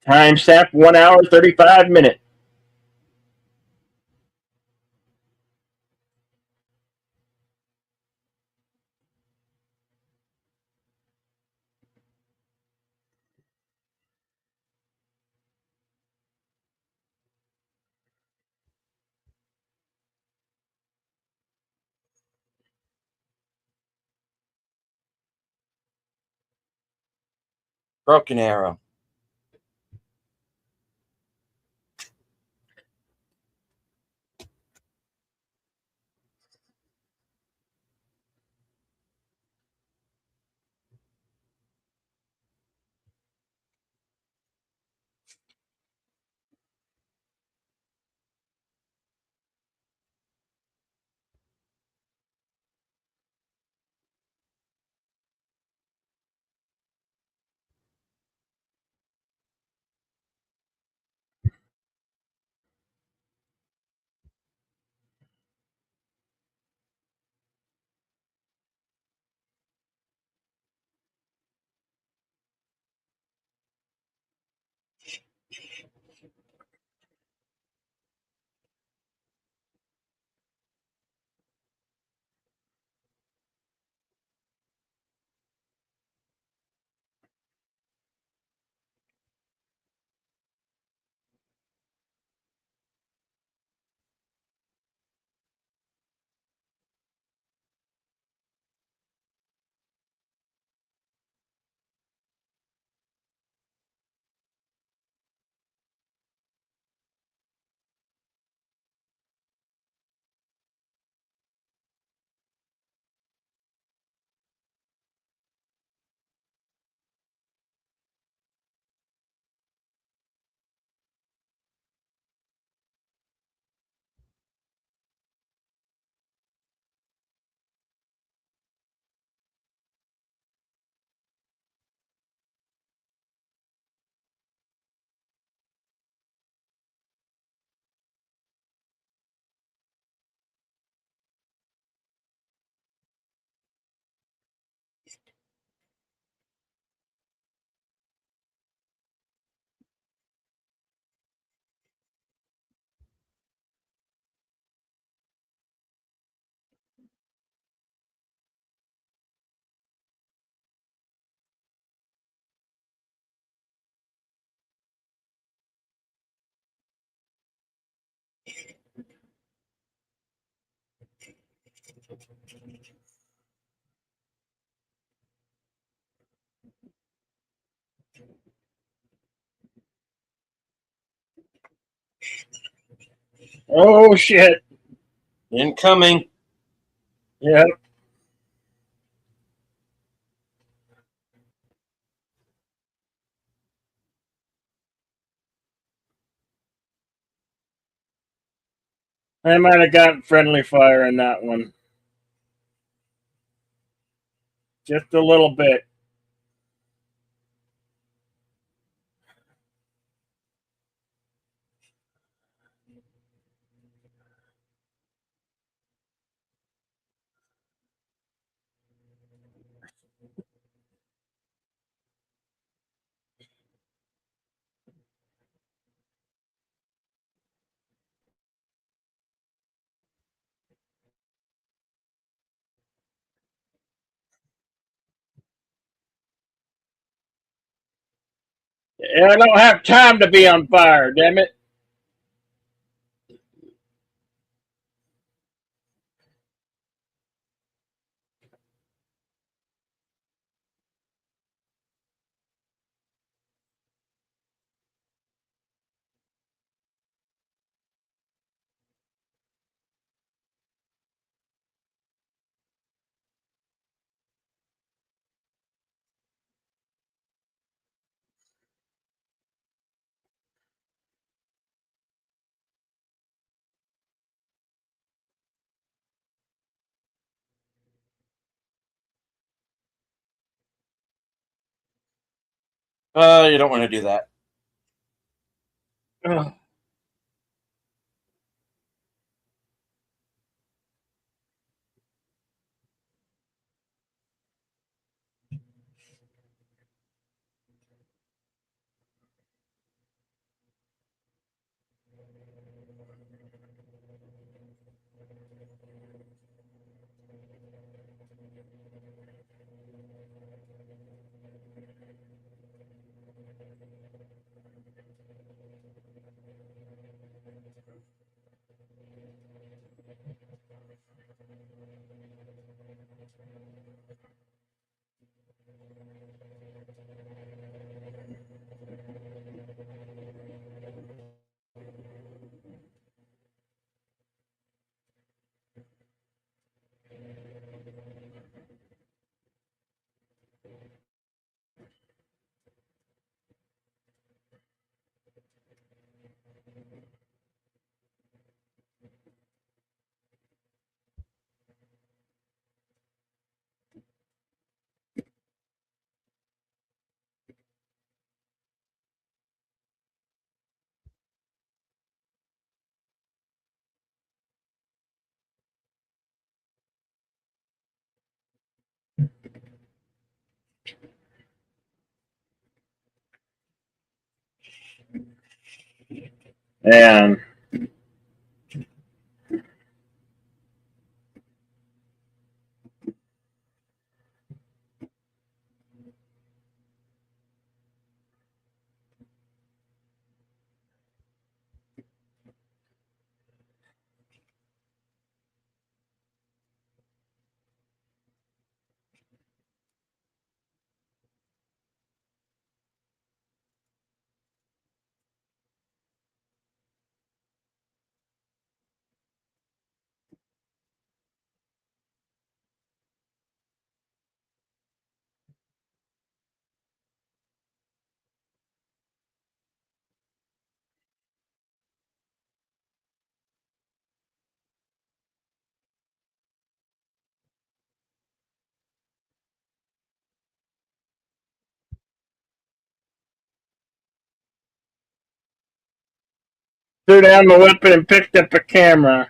Time stamp 1 hour 35 minutes.
Broken Arrow.
Oh shit!
Incoming.
Yep. I might have gotten friendly fire in that one. Just a little bit. I don't have time to be on fire, damn it.
You don't want to do that.
Ugh. And threw down the weapon and picked up a camera.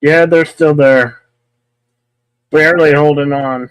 Yeah, they're still there, barely holding on.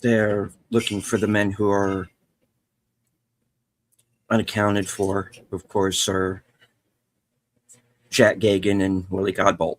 They're looking for the men who are unaccounted for, of course, are Jack Gagan and Willie Godbolt.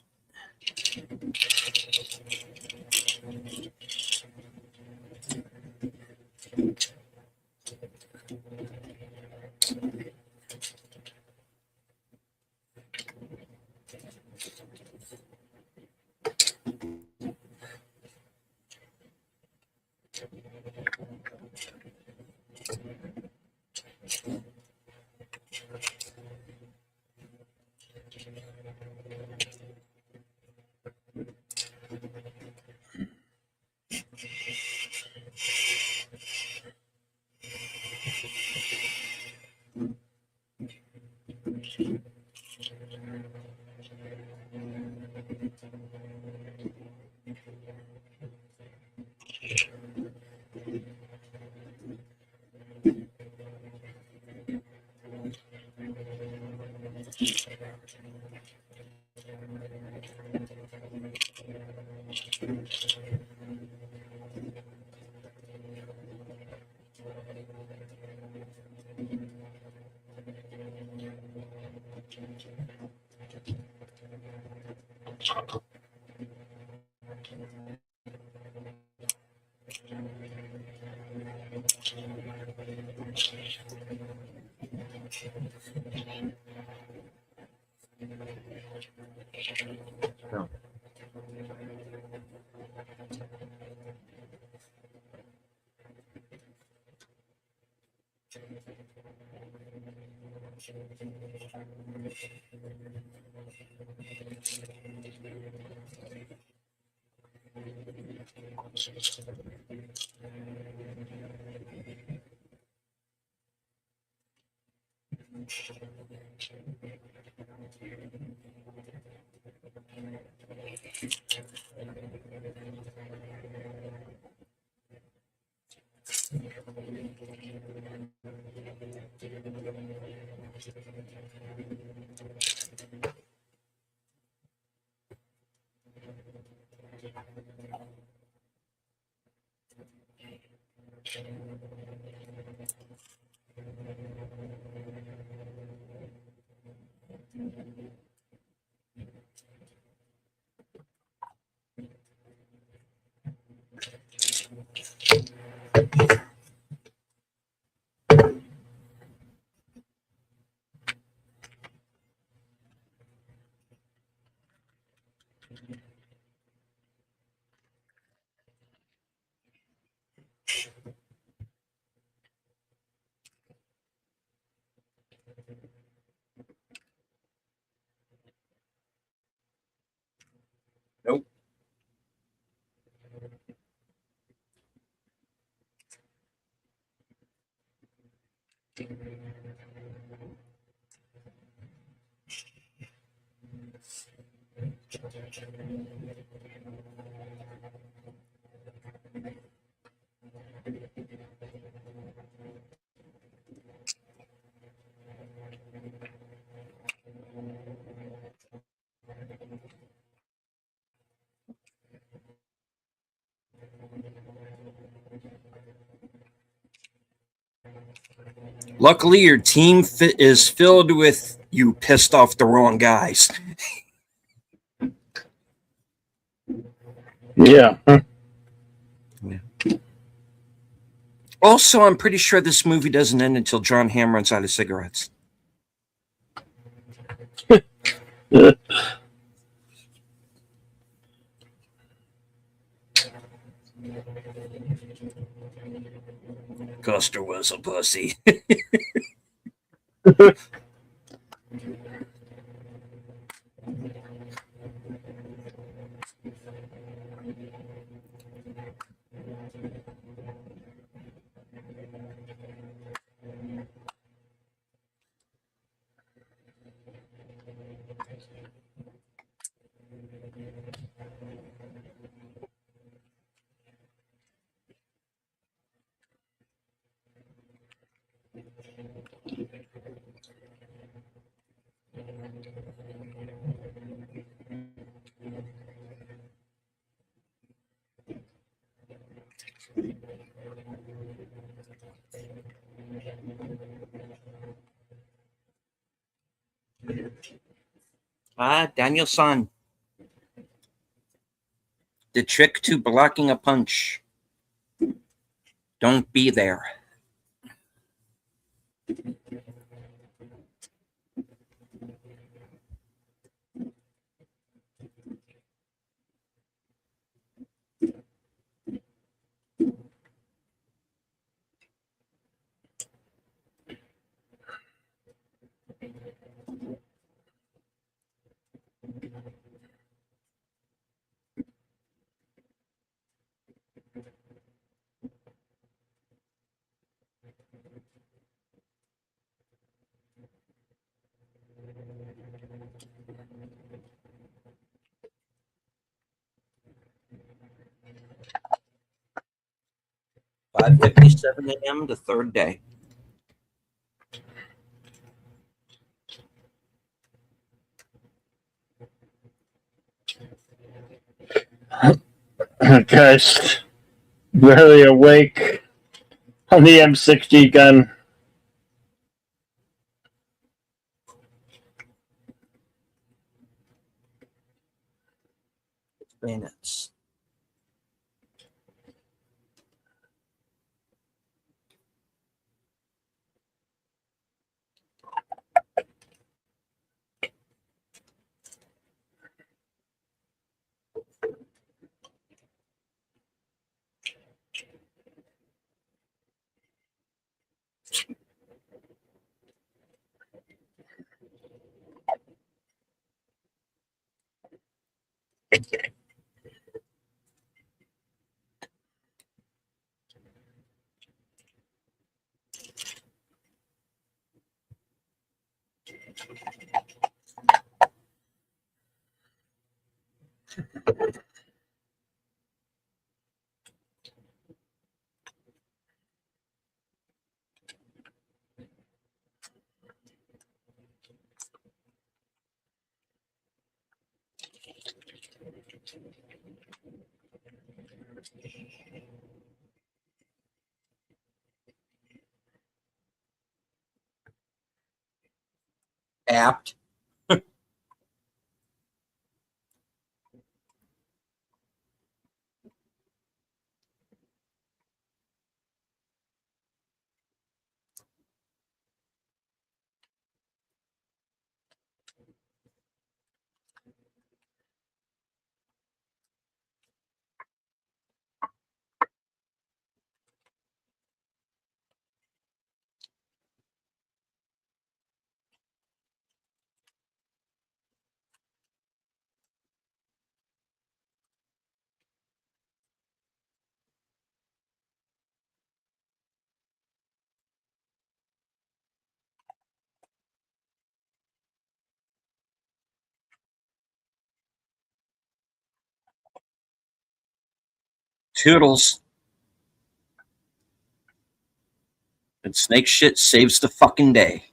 Nope. Luckily, your team is filled with you pissed off the wrong guys.
Yeah.
Also, I'm pretty sure this movie doesn't end until John Hamm runs out of cigarettes. Custer was a pussy. 'Daniel-san. The trick to blocking a punch. Don't be there. (5:57 a.m.) the third day.
Just barely awake on the M60 gun.
Bayonets. Apt. Toodles. And snake shit saves the fucking day.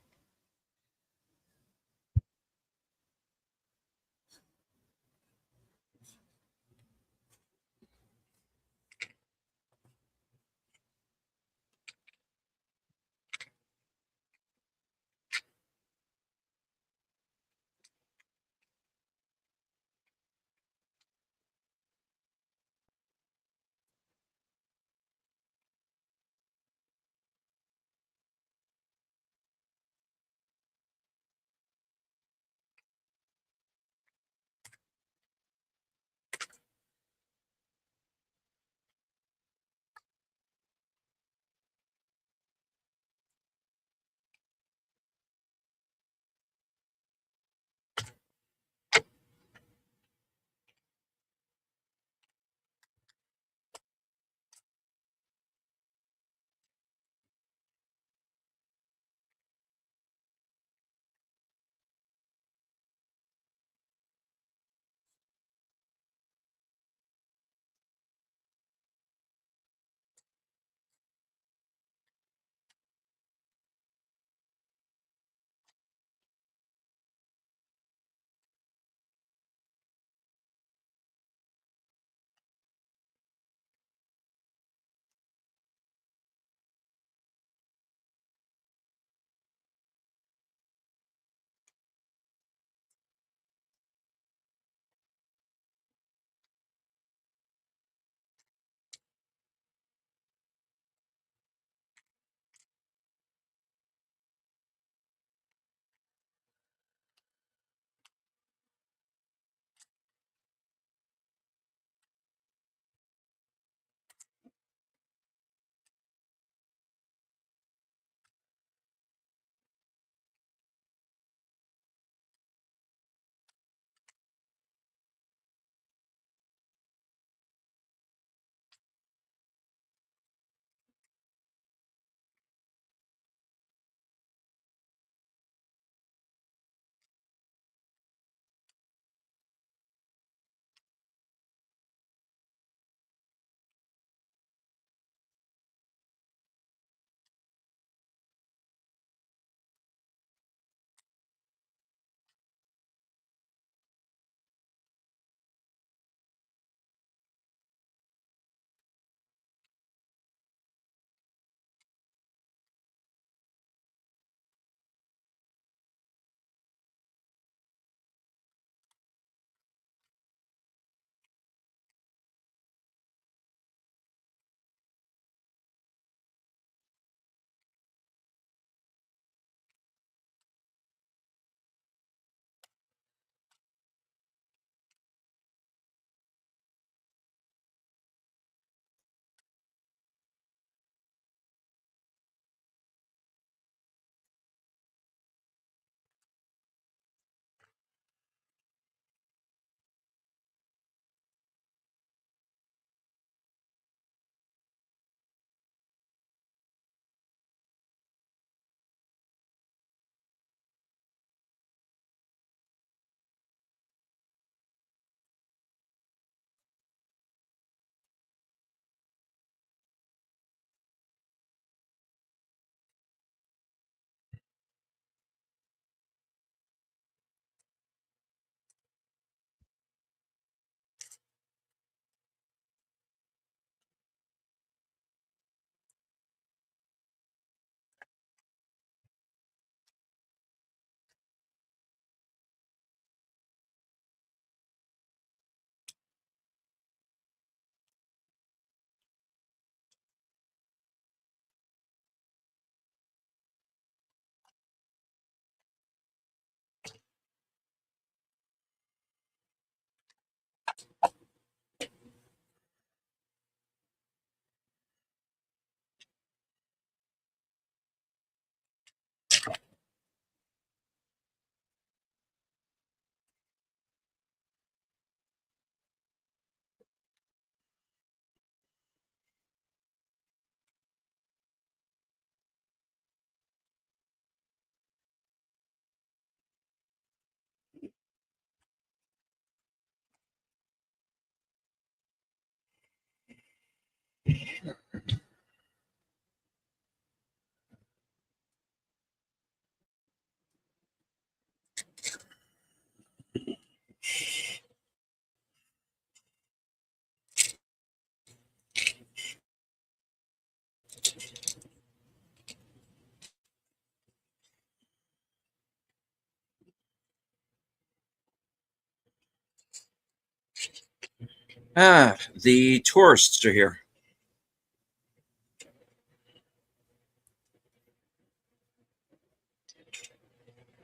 The tourists are here.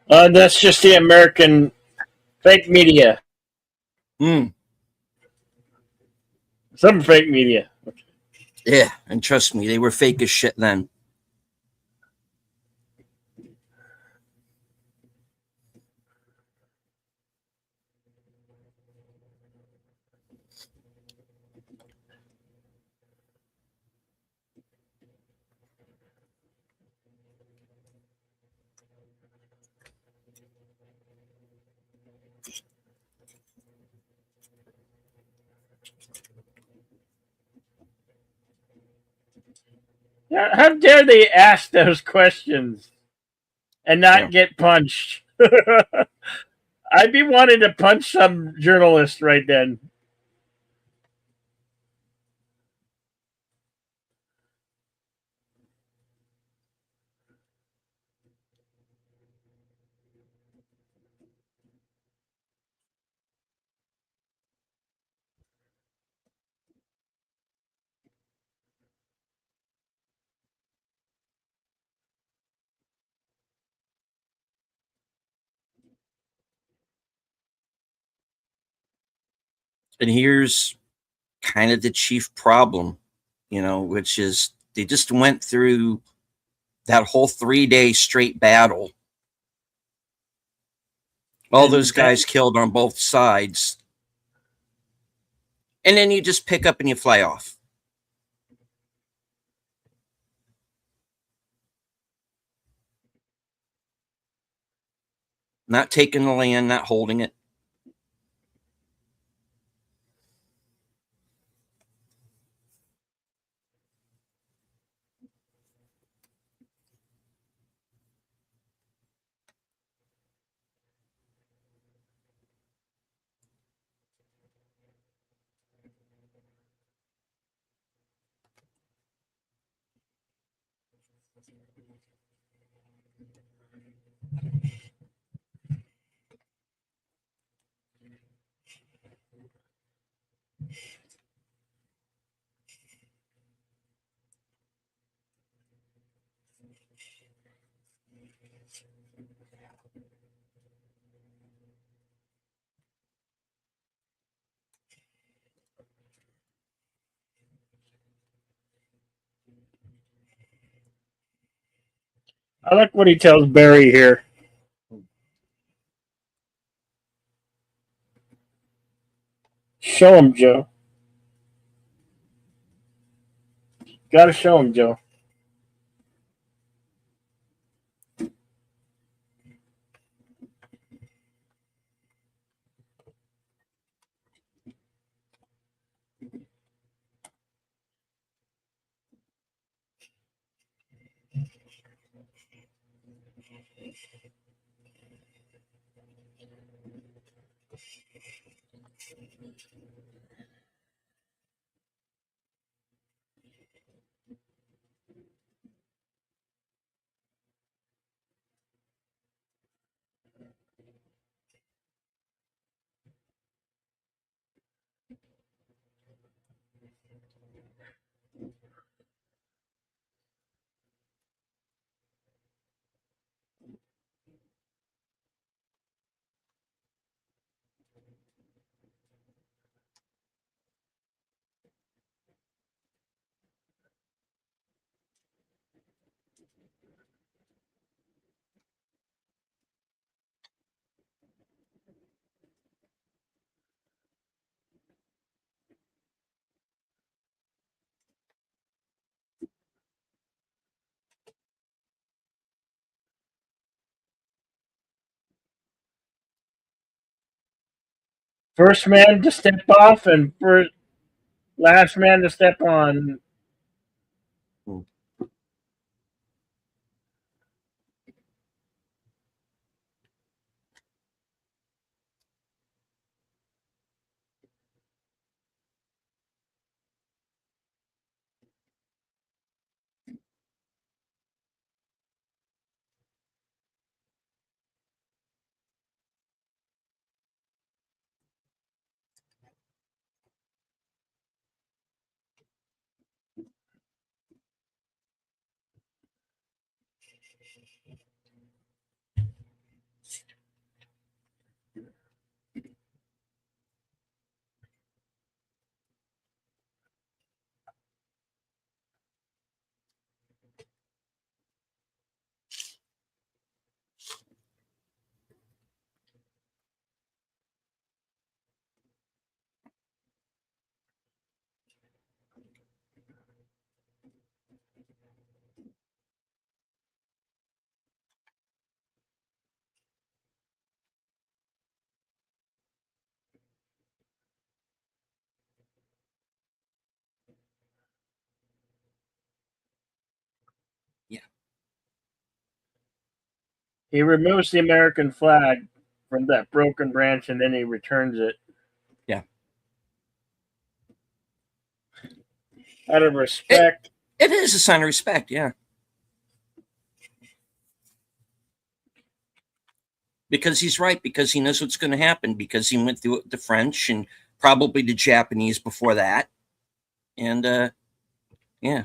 That's just the American fake media.
Hmm.
Some fake media.
Yeah, and trust me, they were fake as shit then.
How dare they ask those questions and
Yeah.
not get punched? I'd be wanting to punch some journalist right then.
And here's kind of the chief problem, which is they just went through that whole 3 day straight battle. All those
And
guys killed on both sides. And then you just pick up and you fly off. Not taking the land, not holding it.
I like what he tells Barry here. Show him, Joe. Got to show him, Joe. First man to step off and first last man to step on.
Yeah.
He removes the American flag from that broken branch and then he returns it.
Yeah.
Out of respect.
It is a sign of respect, yeah. Because he's right, because he knows what's going to happen, because he went through the French and probably the Japanese before that. And yeah.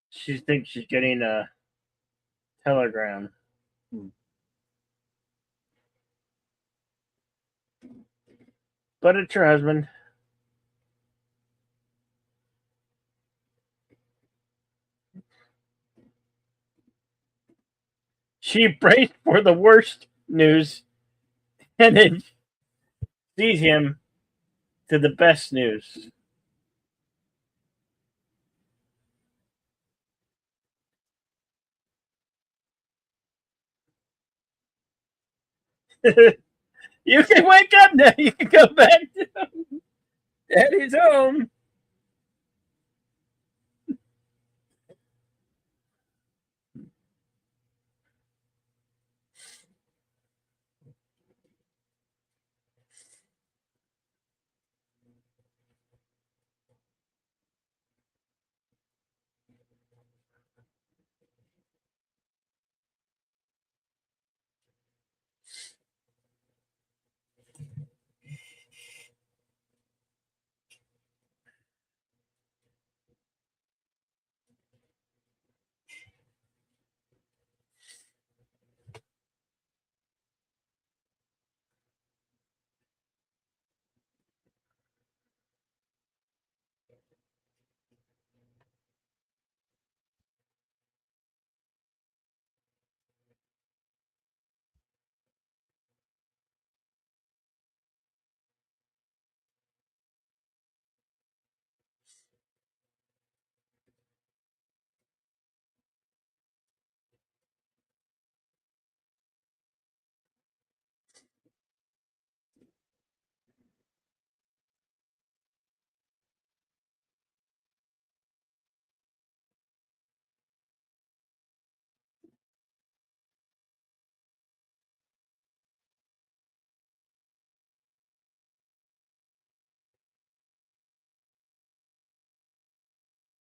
She thinks she's getting a telegram. But it's her husband. She braced for the worst news and then sees him to the best news. You can wake up now. You can go back to Daddy's home.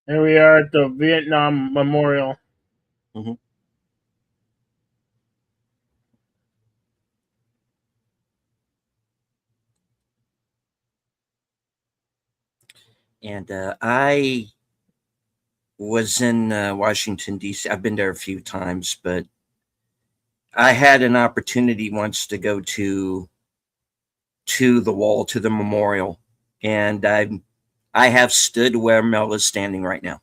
Here we are at the Vietnam Memorial.
Mm-hmm. And I was in Washington, D.C. I've been there a few times, but I had an opportunity once to go to the wall, to the memorial, and I have stood where Mel is standing right now.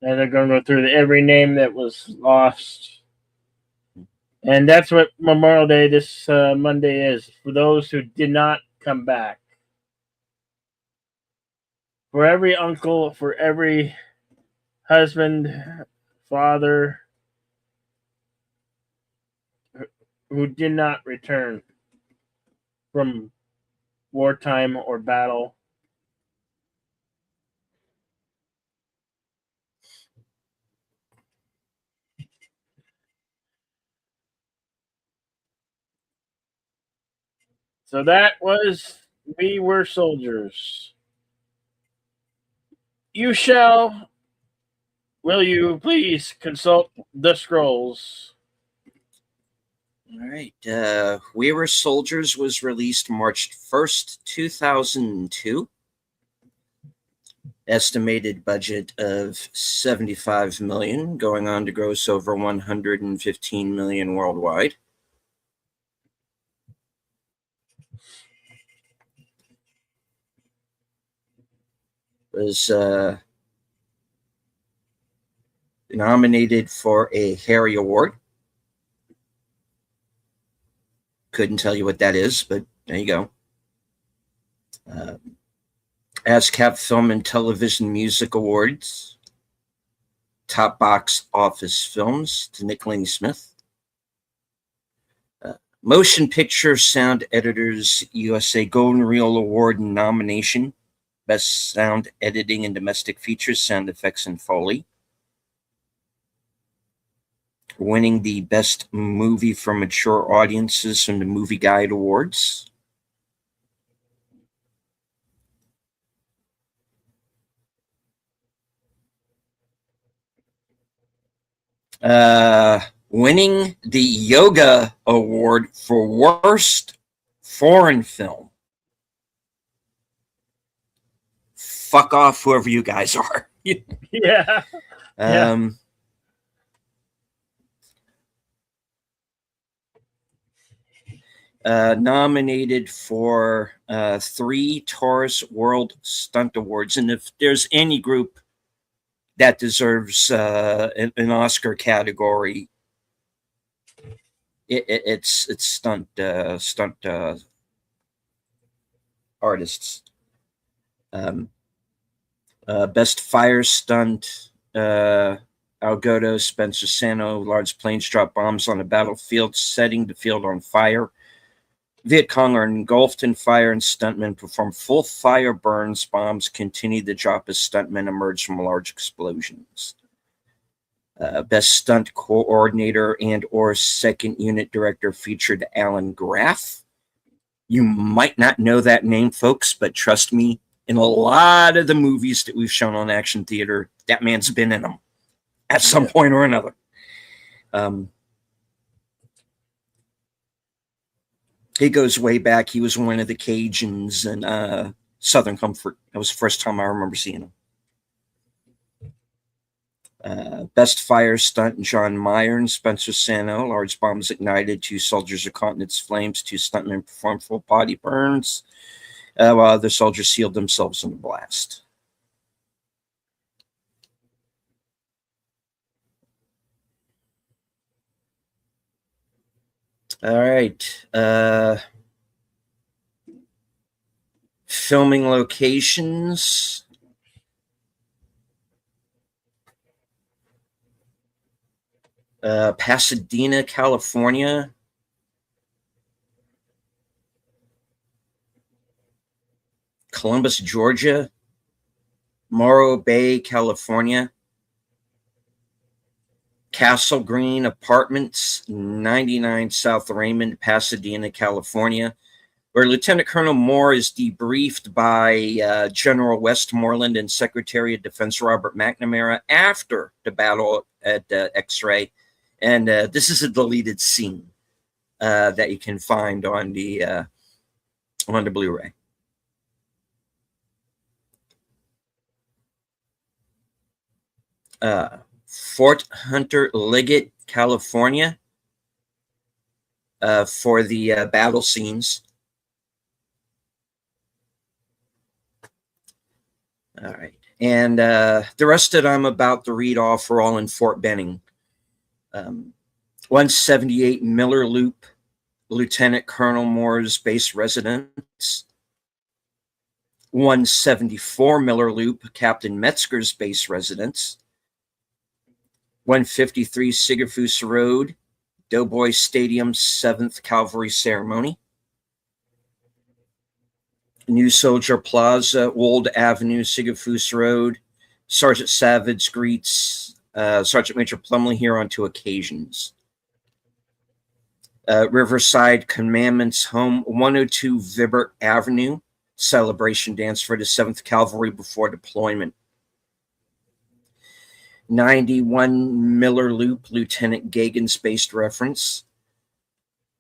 And they're going to go through every name that was lost. And that's what Memorial Day this Monday is, for those who did not come back. For every uncle, for every husband, father who did not return from wartime or battle. So that was We Were Soldiers. Will you please consult the scrolls?
All right. We Were Soldiers was released March 1st, 2002. Estimated budget of 75 million, going on to gross over 115 million worldwide. Was nominated for a Harry Award. Couldn't tell you what that is, but there you go. ASCAP Film and Television Music Awards. Top Box Office Films to Nick Laney Smith. Motion Picture Sound Editors USA Golden Reel Award nomination. Best Sound Editing and Domestic Features, Sound Effects and Foley. Winning the Best Movie for Mature Audiences from the Movie Guide Awards. Winning the Yoga Award for Worst Foreign Film. Fuck off, whoever you guys are.
Yeah.
Nominated for 3 Taurus World Stunt Awards. And if there's any group that deserves an Oscar category, it's stunt artists. Best Fire Stunt, Algodo, Spencer Sano, large planes drop bombs on a battlefield, setting the field on fire. Viet Cong are engulfed in fire and stuntmen perform full fire burns. Bombs continue to drop as stuntmen emerge from large explosions. Best Stunt Coordinator and or Second Unit Director featured Alan Graff. You might not know that name, folks, but trust me, in a lot of the movies that we've shown on Action Theater, that man's been in them at some point or another. He goes way back. He was one of the Cajuns in Southern Comfort. That was the first time I remember seeing him. Best Fire Stunt, John Meyer and Spencer Sano. Large bombs ignited. 2 soldiers are caught in its flames. 2 stuntmen perform full body burns, while other soldiers sealed themselves in the blast. All right. Filming locations. Pasadena, California. Columbus, Georgia. Morro Bay, California. Castle Green Apartments, 99 South Raymond, Pasadena, California, where Lieutenant Colonel Moore is debriefed by General Westmoreland and Secretary of Defense Robert McNamara after the battle at X-Ray. And this is a deleted scene that you can find on the Blu-ray. Fort Hunter Liggett, California, for the battle scenes. All right. And the rest that I'm about to read off are all in Fort Benning. 178 Miller Loop, Lieutenant Colonel Moore's base residence. 174 Miller Loop, Captain Metzger's base residence. 153 Sigerfoos Road, Doughboy Stadium's 7th Cavalry Ceremony. New Soldier Plaza, Wold Avenue, Sigerfoos Road. Sergeant Savage greets Sergeant Major Plumley here on 2 occasions. Riverside Commandment's Home, 102 Vibert Avenue, celebration dance for the 7th Cavalry before deployment. 91 Miller Loop, Lieutenant Gagan's based reference.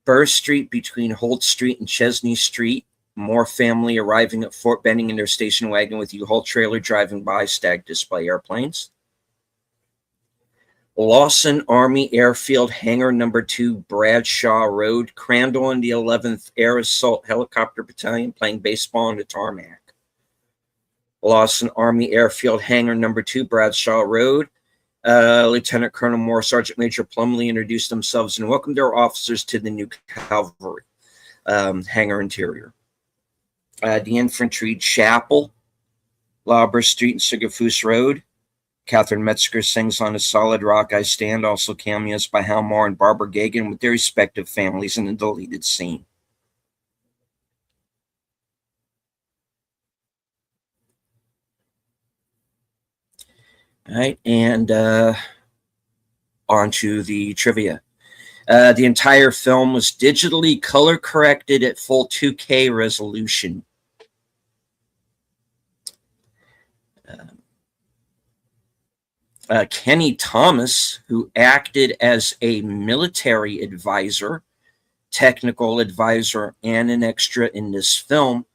Burr Street between Holt Street and Chesney Street. Moore family arriving at Fort Benning in their station wagon with U-Haul trailer driving by stag display airplanes. Lawson Army Airfield Hangar Number 2, Bradshaw Road, Crandall and the 11th Air Assault Helicopter Battalion playing baseball on the tarmac. Lawson Army Airfield Hangar Number 2, Bradshaw Road. Lieutenant Colonel Moore, Sergeant Major Plumley introduced themselves and welcomed their officers to the new cavalry hangar interior. The Infantry Chapel, Lauber Street and Sigerfoos Road. Catherine Metzger sings On a Solid Rock I Stand, also cameos by Hal Moore and Barbara Gagan with their respective families in a deleted scene. All right, and on to the trivia. The entire film was digitally color corrected at full 2K resolution. Kenny Thomas, who acted as a military advisor, technical advisor, and an extra in this film,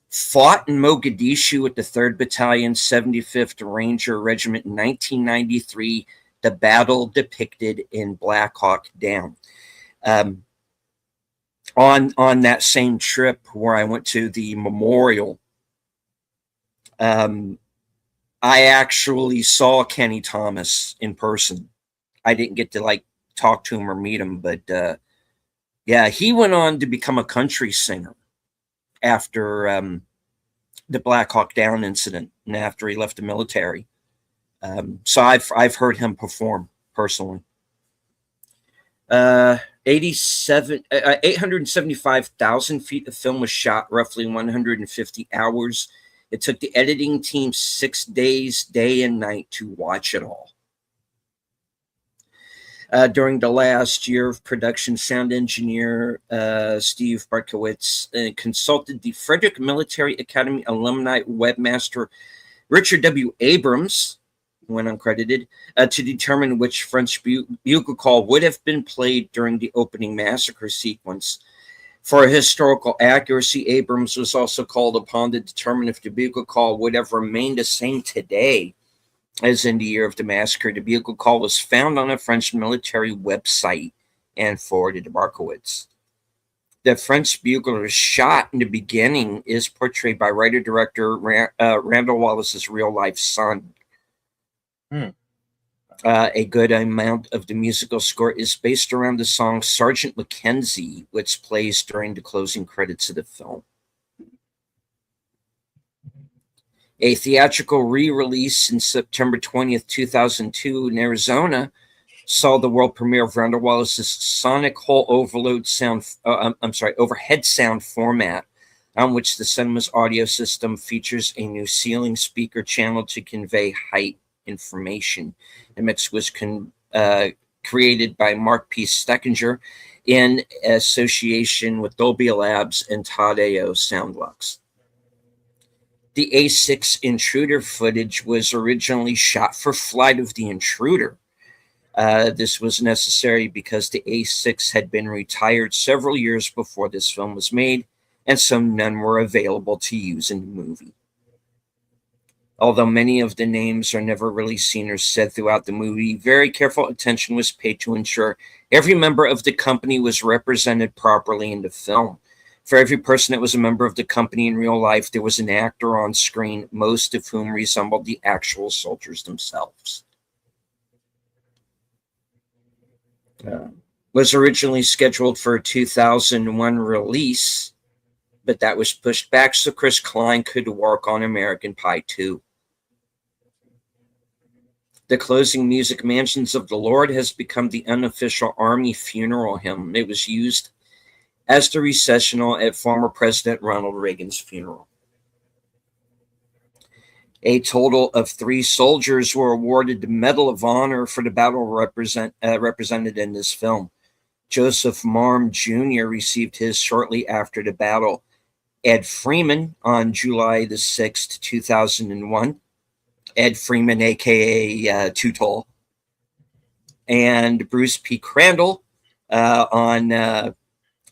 fought in Mogadishu with the 3rd Battalion, 75th Ranger Regiment in 1993, the battle depicted in Black Hawk Down. On that same trip where I went to the memorial, I actually saw Kenny Thomas in person. I didn't get to talk to him or meet him, but yeah, he went on to become a country singer after the Black Hawk Down incident and after he left the military. So I've heard him perform personally. 875,000 feet of film was shot, roughly 150 hours. It took the editing team 6 days, day and night, to watch it all. During the last year of production, sound engineer Steve Bartkowitz consulted the Frederick Military Academy alumni webmaster Richard W. Abrams, who went uncredited, to determine which French bugle call would have been played during the opening massacre sequence. For historical accuracy, Abrams was also called upon to determine if the bugle call would have remained the same today as in the year of the massacre. The bugle call was found on a French military website and forwarded to Bartkowitz. The French bugler shot in the beginning is portrayed by writer-director Randall Wallace's real-life son. A good amount of the musical score is based around the song Sergeant Mackenzie, which plays during the closing credits of the film. A theatrical re-release in September 20th, 2002 in Arizona saw the world premiere of Randall Wallace's sonic whole overhead sound format, on which the cinema's audio system features a new ceiling speaker channel to convey height information. The mix was created by Mark P. Steckinger in association with Dolby Labs and Tadeo Soundlux. The A6 Intruder footage was originally shot for Flight of the Intruder. This was necessary because the A6 had been retired several years before this film was made, and so none were available to use in the movie. Although many of the names are never really seen or said throughout the movie, very careful attention was paid to ensure every member of the company was represented properly in the film. For every person that was a member of the company in real life, there was an actor on screen, most of whom resembled the actual soldiers themselves. Was originally scheduled for a 2001 release, but that was pushed back so Chris Klein could work on American Pie 2. The closing music, Mansions of the Lord, has become the unofficial Army funeral hymn. It was used as the recessional at former President Ronald Reagan's funeral. A total of 3 soldiers were awarded the Medal of Honor for the battle represented in this film. Joseph Marm Jr. received his shortly after the battle. Ed Freeman on July the 6th, 2001. Ed Freeman, a.k.a. Too Tall. And Bruce P. Crandall on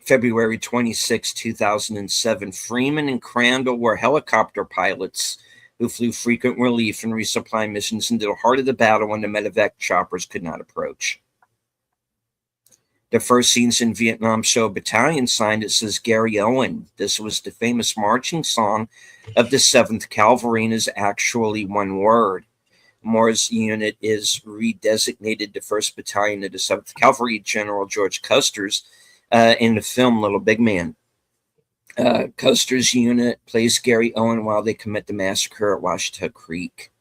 February 26, 2007. Freeman and Crandall were helicopter pilots who flew frequent relief and resupply missions into the heart of the battle when the medevac choppers could not approach. The first scenes in Vietnam show a battalion sign that says Gary Owen. This was the famous marching song of the 7th Cavalry and is actually one word. Moore's unit is redesignated the 1st Battalion of the 7th Cavalry, General George Custer's, in the film Little Big Man. Custer's unit plays Gary Owen while they commit the massacre at Washita Creek.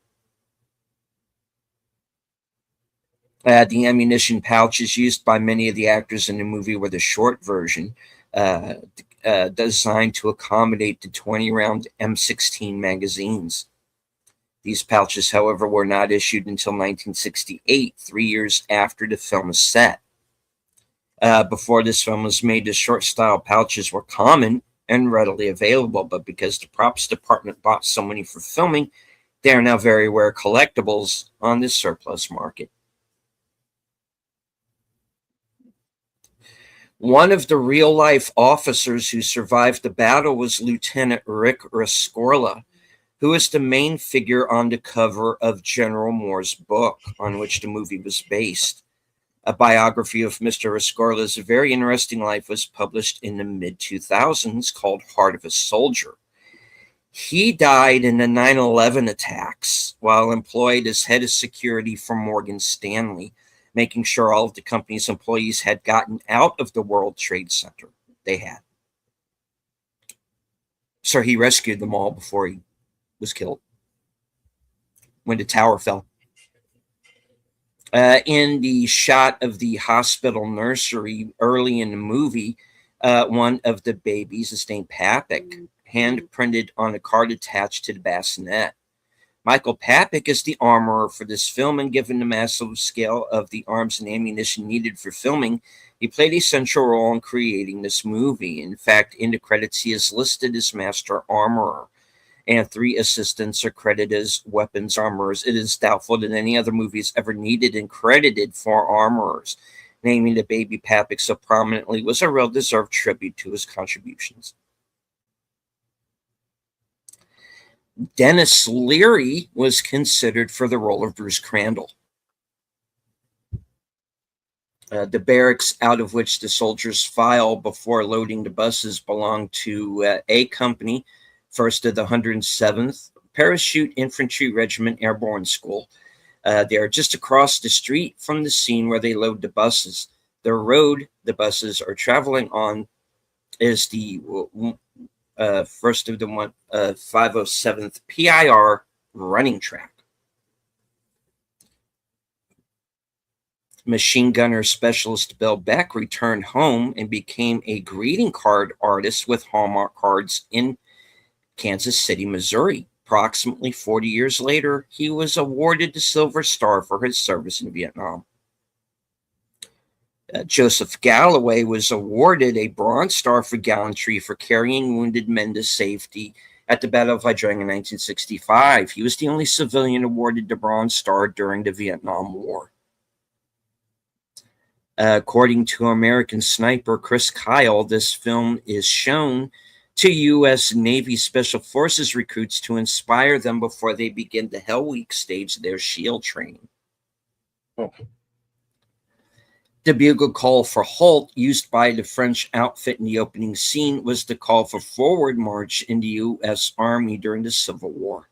The ammunition pouches used by many of the actors in the movie were the short version, designed to accommodate the 20-round M16 magazines. These pouches, however, were not issued until 1968, 3 years after the film was set. Before this film was made, the short-style pouches were common and readily available, but because the props department bought so many for filming, they are now very rare collectibles on the surplus market. One of the real-life officers who survived the battle was Lieutenant Rick Rescorla, who is the main figure on the cover of General Moore's book on which the movie was based. A biography of Mr. Rescorla's very interesting life was published in the mid-2000s called Heart of a Soldier. He died in the 9/11 attacks while employed as head of security for Morgan Stanley, making sure all of the company's employees had gotten out of the World Trade Center. They had. So he rescued them all before he was killed when the tower fell. In the shot of the hospital nursery early in the movie, one of the babies is named Papik, hand printed on a card attached to the bassinet. Michael Papik is the armorer for this film, and given the massive scale of the arms and ammunition needed for filming, he played a central role in creating this movie. In fact, in the credits, he is listed as master armorer, and 3 assistants are credited as weapons armorers. It is doubtful that any other movies ever needed and credited 4 armorers. Naming the baby Papik so prominently was a well-deserved tribute to his contributions. Dennis Leary was considered for the role of Bruce Crandall. The barracks out of which the soldiers file before loading the buses belonged to A Company, 1st of the 107th Parachute Infantry Regiment Airborne School. They are just across the street from the scene where they load the buses. The road the buses are traveling on is the 1st of the 507th PIR running track. Machine gunner specialist Bill Beck returned home and became a greeting card artist with Hallmark cards in Kansas City, Missouri. Approximately 40 years later, he was awarded the Silver Star for his service in Vietnam. Joseph Galloway was awarded a Bronze Star for gallantry for carrying wounded men to safety at the Battle of Hai Duong in 1965. He was the only civilian awarded the Bronze Star during the Vietnam War. According to American Sniper Chris Kyle, this film is shown to U.S. Navy Special Forces recruits to inspire them before they begin the Hell Week stage of their SHIELD training.
Oh.
The bugle call for halt used by the French outfit in the opening scene was the call for forward march in the U.S. Army during the Civil War.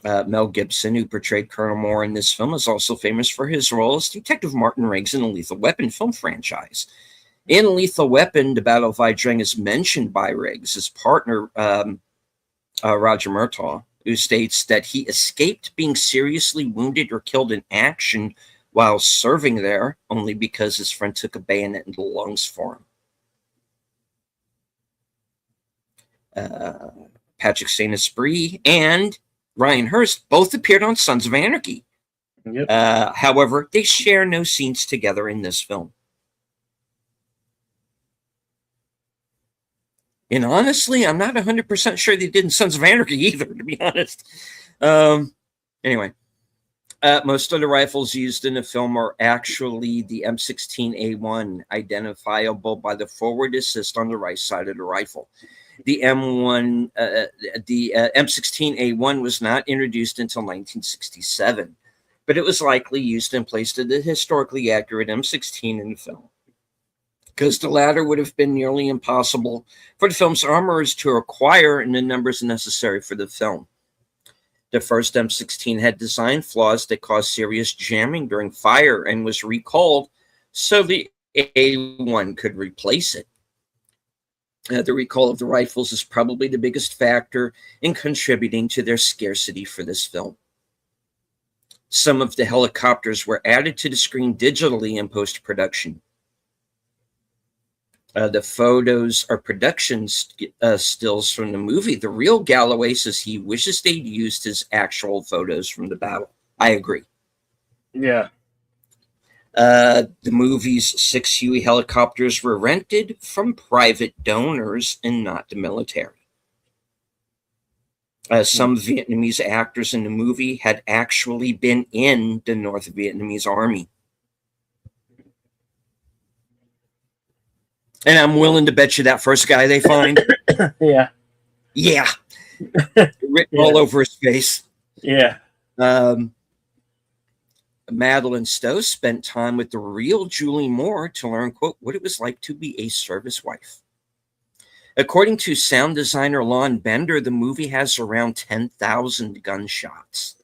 Mel Gibson, who portrayed Colonel Moore in this film, is also famous for his role as Detective Martin Riggs in the Lethal Weapon film franchise. In Lethal Weapon, the Battle of Vai is mentioned by Riggs, his partner, Roger Murtaugh, who states that he escaped being seriously wounded or killed in action while serving there, only because his friend took a bayonet in the lungs for him. Patrick Saint-Esprit and Ryan Hurst both appeared on Sons of Anarchy.
Yep.
However, they share no scenes together in this film. And honestly, I'm not 100% sure they did in Sons of Anarchy either, to be honest. Anyway, most of the rifles used in the film are actually the M16A1, identifiable by the forward assist on the right side of the rifle. The M16A1 was not introduced until 1967, but it was likely used in place of the historically accurate M16 in the film, because the latter would have been nearly impossible for the film's armorers to acquire in the numbers necessary for the film. The first M16 had design flaws that caused serious jamming during fire and was recalled so the A1 could replace it. The recall of the rifles is probably the biggest factor in contributing to their scarcity for this film. Some of the helicopters were added to the screen digitally in post-production. The photos are production stills from the movie. The real Galloway says he wishes they'd used his actual photos from the battle. I agree.
Yeah.
The movie's 6 Huey helicopters were rented from private donors and not the military. Some Vietnamese actors in the movie had actually been in the North Vietnamese Army. And I'm willing to bet you that first guy they find.
Yeah.
Yeah. Written all over his face.
Yeah.
Madeline Stowe spent time with the real Julie Moore to learn, quote, what it was like to be a service wife. According to sound designer Lon Bender, the movie has around 10,000 gunshots.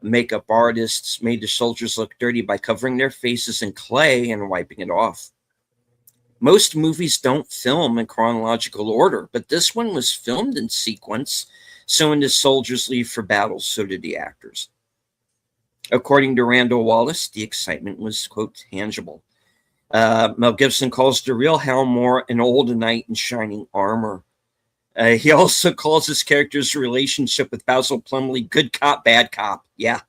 Makeup artists made the soldiers look dirty by covering their faces in clay and wiping it off. Most movies don't film in chronological order, but this one was filmed in sequence, so when the soldiers leave for battle, so did the actors. According to Randall Wallace, the excitement was, quote, tangible. Mel Gibson calls the real Hal Moore an old knight in shining armor. He also calls his character's relationship with Basil Plumley good cop, bad cop. Yeah.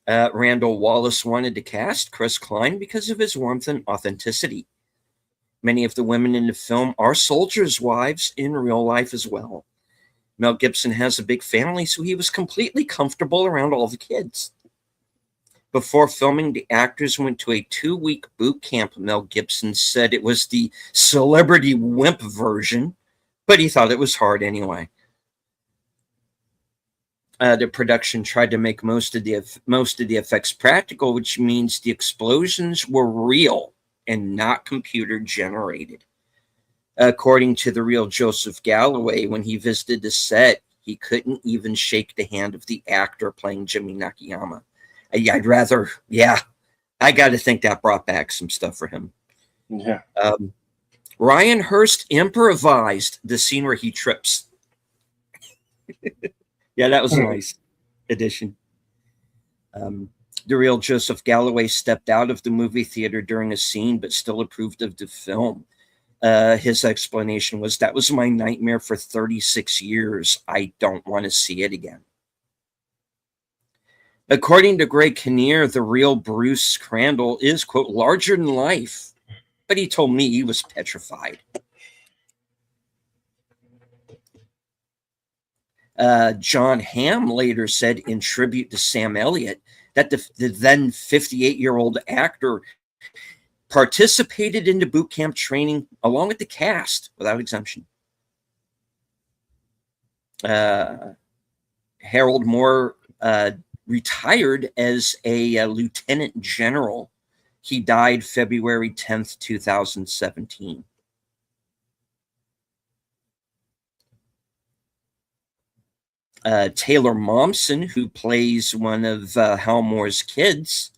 Randall Wallace wanted to cast Chris Klein because of his warmth and authenticity. Many of the women in the film are soldiers' wives in real life as well. Mel Gibson has a big family, so he was completely comfortable around all the kids. Before filming, the actors went to a 2-week boot camp. Mel Gibson said it was the celebrity wimp version, but he thought it was hard anyway. The production tried to make most of the effects practical, which means the explosions were real and not computer generated. According to the real Joseph Galloway, when he visited the set, he couldn't even shake the hand of the actor playing Jimmy Nakayama. I got to think that brought back some stuff for him.
Yeah.
Ryan Hurst improvised the scene where he trips. Yeah, that was a nice addition. The real Joseph Galloway stepped out of the movie theater during a scene, but still approved of the film. His explanation was, that was my nightmare for 36 years. I don't want to see it again. According to Greg Kinnear, the real Bruce Crandall is, quote, larger than life, but he told me he was petrified. John Hamm later said in tribute to Sam Elliott that the then 58-year-old actor participated in the boot camp training along with the cast without exemption. Harold Moore retired as a lieutenant general. He died February 10th, 2017. Taylor Momsen, who plays one of Hal Moore's kids,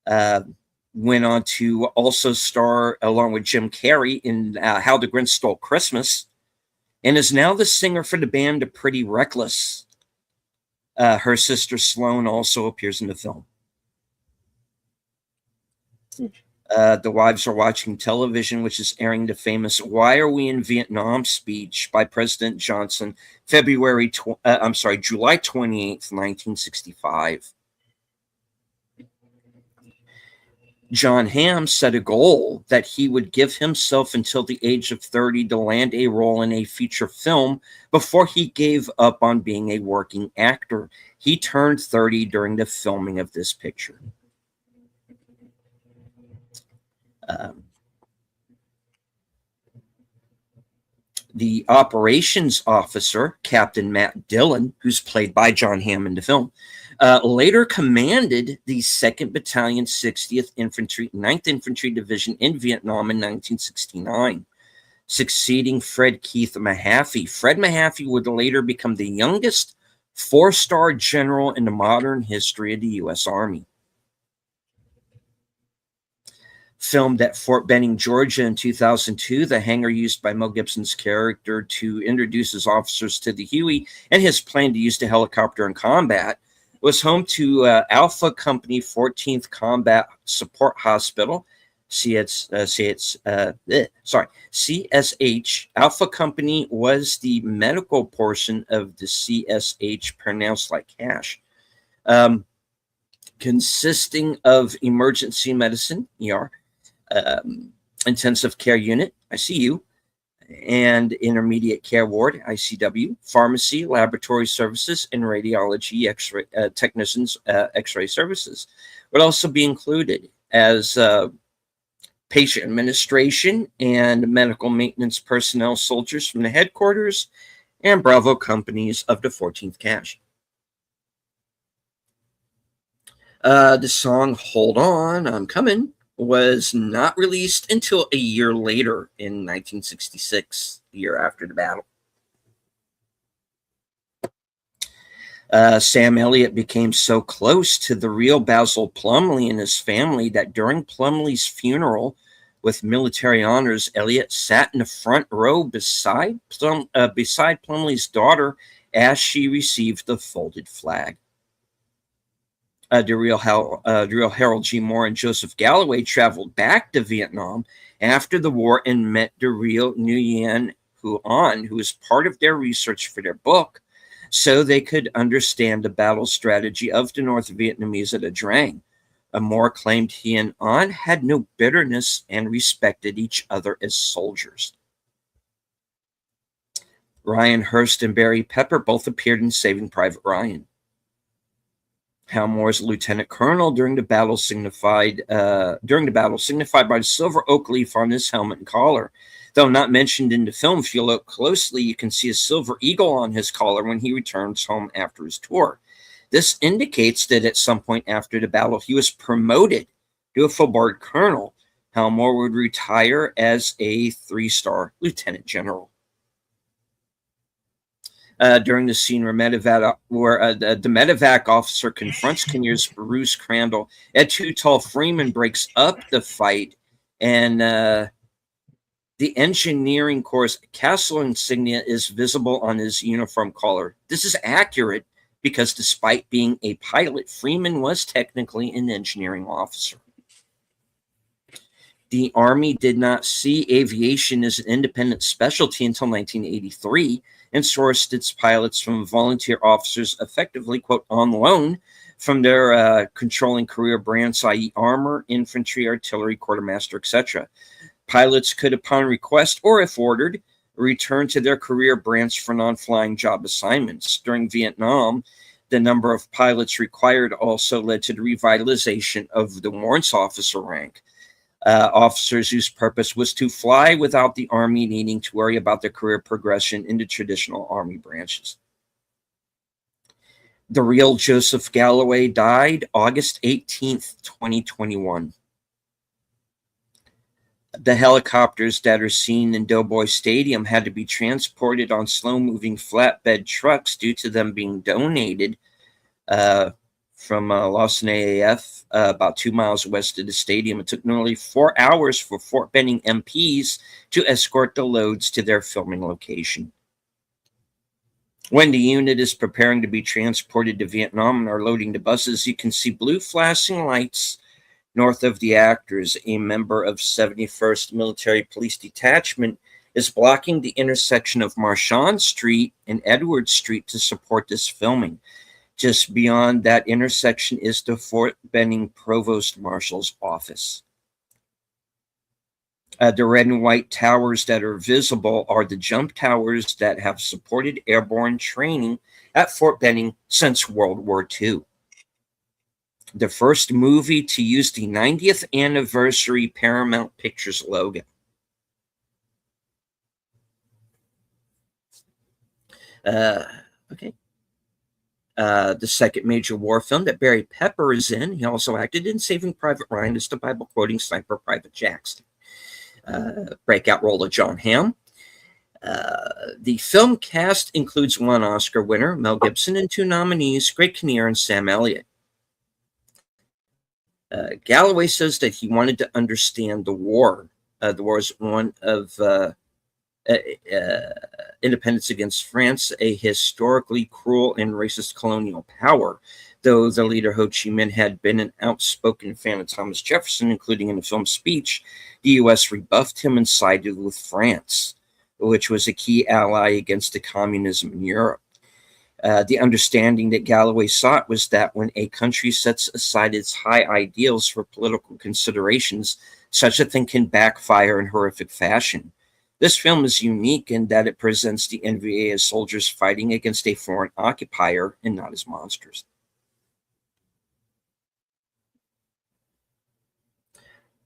went on to also star along with Jim Carrey in How the Grinch Stole Christmas, and is now the singer for the band The Pretty Reckless. Her sister Sloane also appears in the film. The Wives Are Watching Television, which is airing the famous "Why Are We in Vietnam" speech by President Johnson, July 28th, 1965. John Hamm set a goal that he would give himself until the age of 30 to land a role in a feature film before he gave up on being a working actor. He turned 30 during the filming of this picture. The operations officer, Captain Matt Dillon, who's played by John Hamm in the film, later commanded the 2nd Battalion, 60th Infantry, 9th Infantry Division in Vietnam in 1969, succeeding Fred Keith Mahaffey. Fred Mahaffey would later become the youngest 4-star general in the modern history of the U.S. Army. Filmed at Fort Benning, Georgia in 2002, the hangar used by Mel Gibson's character to introduce his officers to the Huey and his plan to use the helicopter in combat was home to Alpha Company 14th Combat Support Hospital, CSH. Alpha Company was the medical portion of the CSH, pronounced like cash, consisting of emergency medicine, ER, intensive care unit, ICU, and intermediate care ward, ICW, pharmacy, laboratory services, and radiology X-ray technicians, X-ray services would also be included, as patient administration and medical maintenance personnel, soldiers from the headquarters and Bravo companies of the 14th Cash. The song "Hold On, I'm Coming" was not released until a year later in 1966, the year after the battle. Sam Elliott became so close to the real Basil Plumley and his family that during Plumley's funeral with military honors, Elliott sat in the front row beside Plumley's daughter as she received the folded flag. The real Harold G. Moore and Joseph Galloway traveled back to Vietnam after the war and met the real Nguyen Huan, who was part of their research for their book, so they could understand the battle strategy of the North Vietnamese at Ia Drang. Moore claimed he and An had no bitterness and respected each other as soldiers. Ryan Hurst and Barry Pepper both appeared in Saving Private Ryan. Hal Moore's lieutenant colonel during the battle signified by the silver oak leaf on his helmet and collar. Though not mentioned in the film, if you look closely, you can see a silver eagle on his collar when he returns home after his tour. This indicates that at some point after the battle, he was promoted to a full-board colonel. Hal Moore would retire as a 3-star lieutenant general. During the scene where the medevac officer confronts Kinnear's Bruce Crandall, Ed Too Tall Freeman breaks up the fight, and the engineering corps' castle insignia is visible on his uniform collar. This is accurate because despite being a pilot, Freeman was technically an engineering officer. The Army did not see aviation as an independent specialty until 1983 and sourced its pilots from volunteer officers effectively, quote, on loan from their controlling career brands, i.e. armor, infantry, artillery, quartermaster, etc. Pilots could, upon request or if ordered, return to their career branch for non-flying job assignments. During Vietnam, the number of pilots required also led to the revitalization of the warrants officer rank. Officers whose purpose was to fly without the Army needing to worry about their career progression into traditional Army branches. The real Joseph Galloway died August 18th, 2021. The helicopters that are seen in Doughboy Stadium had to be transported on slow-moving flatbed trucks due to them being donated from Lawson AAF, about 2 miles west of the stadium. It took nearly 4 hours for Fort Benning MPs to escort the loads to their filming location. When the unit is preparing to be transported to Vietnam and are loading the buses, you can see blue flashing lights north of the actors. A member of 71st Military Police Detachment is blocking the intersection of Marchand Street and Edward Street to support this filming. Just beyond that intersection is the Fort Benning Provost Marshal's office. The red and white towers that are visible are the jump towers that have supported airborne training at Fort Benning since World War II. The first movie to use the 90th anniversary Paramount Pictures logo. Okay. The second major war film that Barry Pepper is in. He also acted in Saving Private Ryan as the Bible-quoting sniper Private Jackson. Breakout role of John Hamm. The film cast includes one Oscar winner, Mel Gibson, and 2 nominees, Greg Kinnear and Sam Elliott. Galloway says that he wanted to understand the war. The war is one of independence against France, a historically cruel and racist colonial power. Though the leader Ho Chi Minh had been an outspoken fan of Thomas Jefferson, including in the film's speech, the U.S. rebuffed him and sided with France, which was a key ally against the communism in Europe. The understanding that Galloway sought was that when a country sets aside its high ideals for political considerations, such a thing can backfire in horrific fashion. This film is unique in that it presents the NVA as soldiers fighting against a foreign occupier and not as monsters.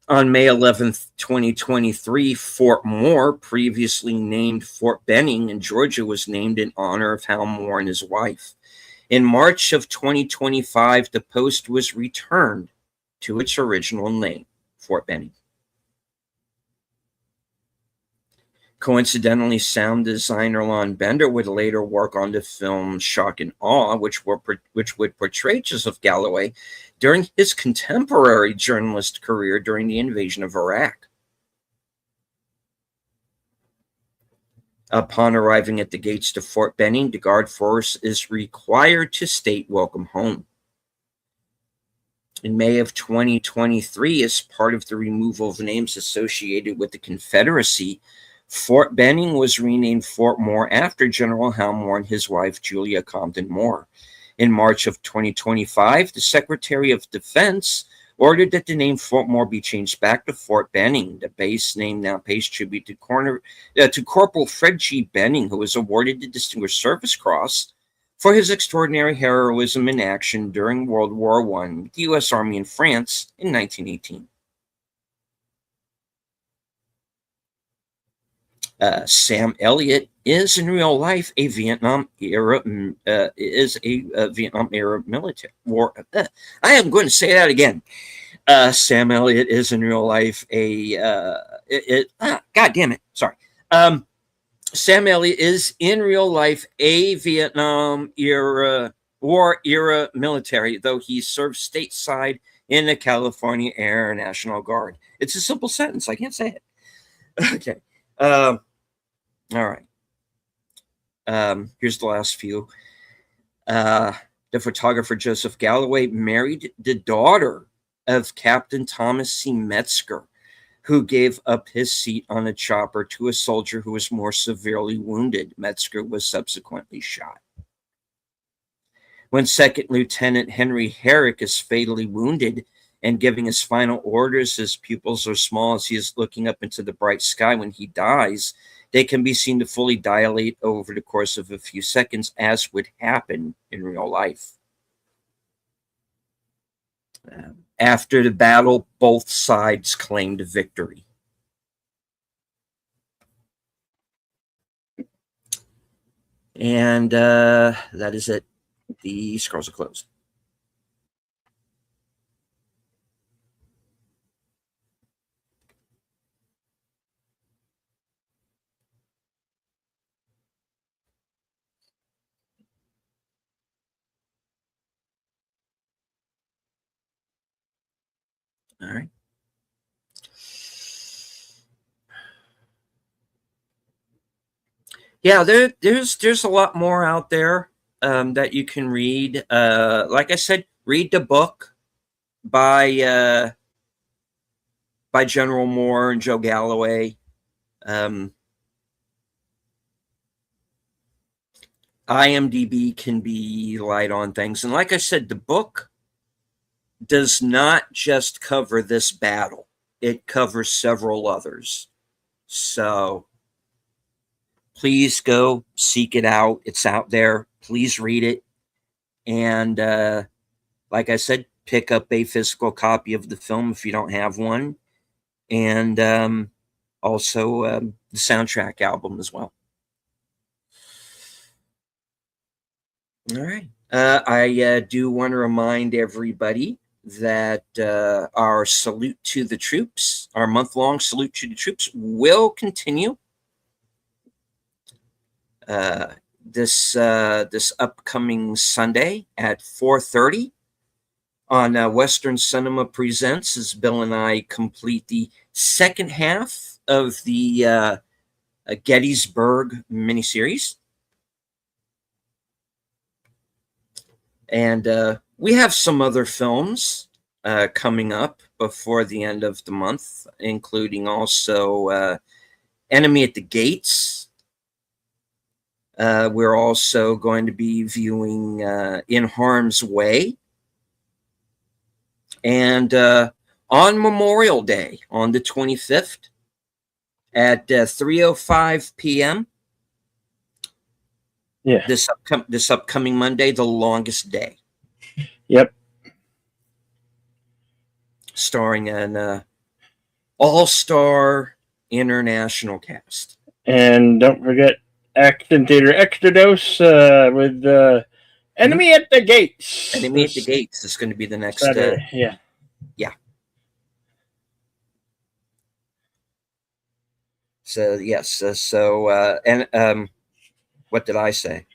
On May 11th, 2023, Fort Moore, previously named Fort Benning in Georgia, was named in honor of Hal Moore and his wife. In March of 2025, the post was returned to its original name, Fort Benning. Coincidentally, sound designer Lon Bender would later work on the film Shock and Awe, which would portray Joseph Galloway during his contemporary journalist career during the invasion of Iraq. Upon arriving at the gates to Fort Benning, the guard force is required to state welcome home. In May of 2023, as part of the removal of names associated with the Confederacy, Fort Benning was renamed Fort Moore after General Hal Moore and his wife, Julia Compton Moore. In March of 2025, the Secretary of Defense ordered that the name Fort Moore be changed back to Fort Benning. The base name now pays tribute to Corporal Fred G. Benning, who was awarded the Distinguished Service Cross for his extraordinary heroism in action during World War I with the U.S. Army in France in 1918. Sam Elliott is in real life a Vietnam era military war. I am going to say that again. Sam Elliott is in real life God damn it. Sorry. Sam Elliott is in real life a Vietnam era war era military, though he served stateside in the California Air National Guard. It's a simple sentence. I can't say it. Okay. All right. Here's the last few. The photographer Joseph Galloway married the daughter of Captain Thomas C. Metzger, who gave up his seat on a chopper to a soldier who was more severely wounded. Metzger was subsequently shot. When Second Lieutenant Henry Herrick is fatally wounded and giving his final orders, his pupils are small as he is looking up into the bright sky when he dies. They can be seen to fully dilate over the course of a few seconds, as would happen in real life. After the battle, both sides claimed victory. And that is it. The scrolls are closed. All right. Yeah, there's a lot more out there that you can read. Like I said, read the book by General Moore and Joe Galloway. IMDb can be light on things, and like I said, the book does not just cover this battle; it covers several others. So please go seek it out. It's out there. Please read it. And like I said, pick up a physical copy of the film if you don't have one. And also the soundtrack album as well. All right. I do want to remind everybody that our salute to the troops, our month-long salute to the troops, will continue. This upcoming Sunday at 4:30 on Western Cinema Presents, as Bill and I complete the second half of the Gettysburg miniseries, and we have some other films coming up before the end of the month, including also Enemy at the Gates. We're also going to be viewing In Harm's Way. And on Memorial Day, on the 25th, at 3:05 p.m., this upcoming Monday, The Longest Day.
Yep.
Starring an all-star international cast.
And don't forget Action Theater Extra Dose with Enemy at the Gates.
Enemy at the Gates is going to be the next.
Yeah.
So yes. And what did I say?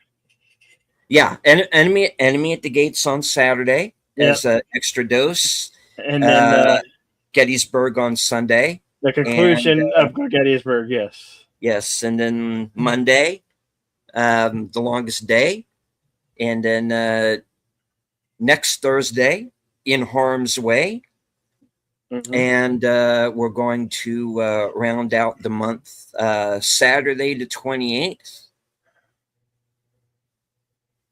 Yeah, Enemy at the Gates on Saturday as an Extra Dose,
and then
Gettysburg on Sunday.
The conclusion of Gettysburg, yes.
Yes, and then Monday, The Longest Day, and then next Thursday, In Harm's Way, and we're going to round out the month Saturday the 28th.